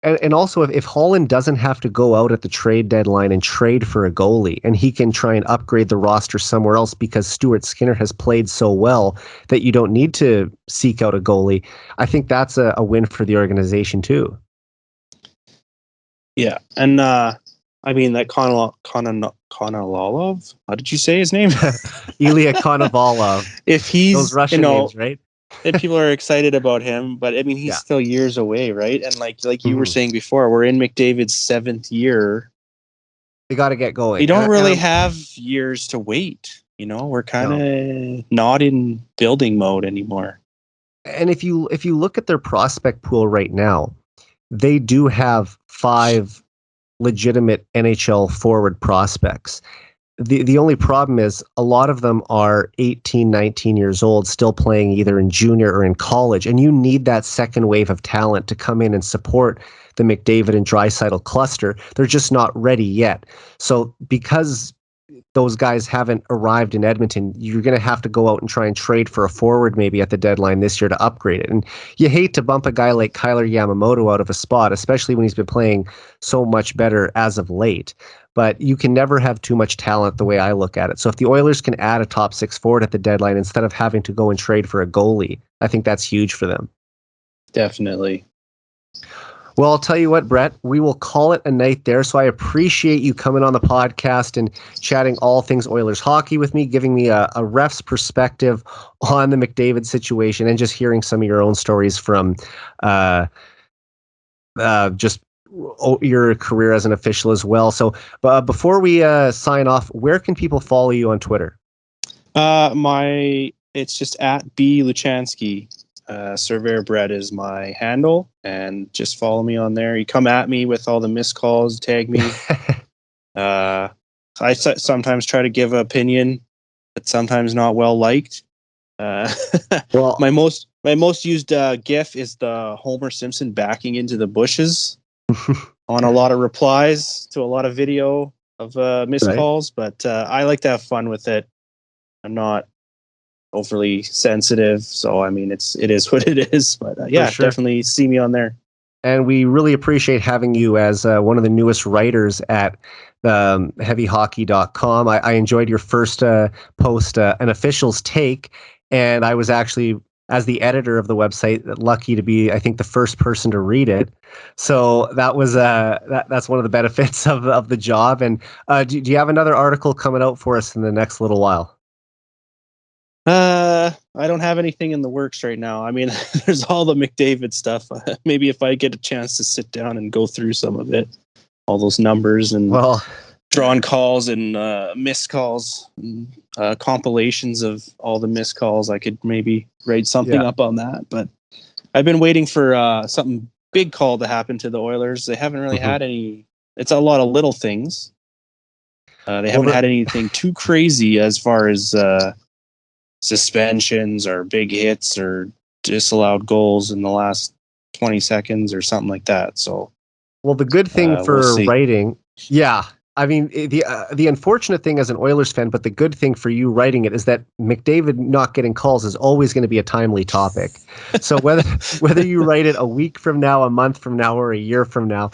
And also, if Holland doesn't have to go out at the trade deadline and trade for a goalie, and he can try and upgrade the roster somewhere else because Stuart Skinner has played so well that you don't need to seek out a goalie, I think that's a win for the organization too. Yeah, and I mean that Konovalov. How did you say his name? Ilya Konovalov. If he's those Russian names, right? And people are excited about him, but I mean he's still years away, right? And like you were saying before, we're in McDavid's 7th year. They got to get going. We don't really have years to wait. We're kind of not in building mode anymore. And if you look at their prospect pool right now, they do have 5 legitimate NHL forward prospects. The only problem is a lot of them are 18, 19 years old, still playing either in junior or in college. And you need that second wave of talent to come in and support the McDavid and Draisaitl cluster. They're just not ready yet. So because those guys haven't arrived in Edmonton, you're going to have to go out and try and trade for a forward maybe at the deadline this year to upgrade it. And you hate to bump a guy like Kyler Yamamoto out of a spot, especially when he's been playing so much better as of late. But you can never have too much talent the way I look at it. So if the Oilers can add a top 6 forward at the deadline instead of having to go and trade for a goalie, I think that's huge for them. Definitely. Well, I'll tell you what, Brett, we will call it a night there. So I appreciate you coming on the podcast and chatting all things Oilers hockey with me, giving me a ref's perspective on the McDavid situation and just hearing some of your own stories from just your career as an official as well. So before we sign off, where can people follow you on Twitter? It's just at B Luchanski. Surveyor Brett is my handle, and just follow me on there. You come at me with all the missed calls, tag me. I sometimes try to give an opinion, but sometimes not well liked. Well, my most used GIF is the Homer Simpson backing into the bushes on a lot of replies to a lot of video of missed calls. But I like to have fun with it. I'm not overly sensitive, so I mean it is what it is. But definitely see me on there. And we really appreciate having you as one of the newest writers at heavyhockey.com. I enjoyed your first post, An Official's Take, and I was actually, as the editor of the website, lucky to be, I think, the first person to read it. So that was that's one of the benefits of the job. And do you have another article coming out for us in the next little while? I don't have anything in the works right now. I mean, there's all the McDavid stuff. Maybe if I get a chance to sit down and go through some of it, all those numbers and drawn calls and missed calls, and, compilations of all the missed calls, I could maybe write something up on that. But I've been waiting for something big call to happen to the Oilers. They haven't really had any. It's a lot of little things. They haven't had anything too crazy as far as suspensions or big hits or disallowed goals in the last 20 seconds or something like that. So, well, the good thing for writing, I mean, the unfortunate thing as an Oilers fan, but the good thing for you writing it is that McDavid not getting calls is always going to be a timely topic. So whether you write it a week from now, a month from now, or a year from now,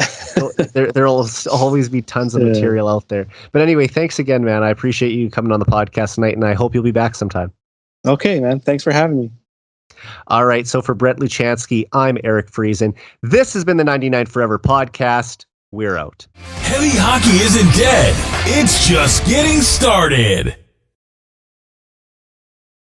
there'll always be tons of material out there. But anyway, thanks again, man. I appreciate you coming on the podcast tonight, and I hope you'll be back sometime. Okay, man. Thanks for having me. All right. So for Brett Luchanski, I'm Eric Friesen. This has been the 99 Forever podcast. We're out. Heavy hockey isn't dead. It's just getting started.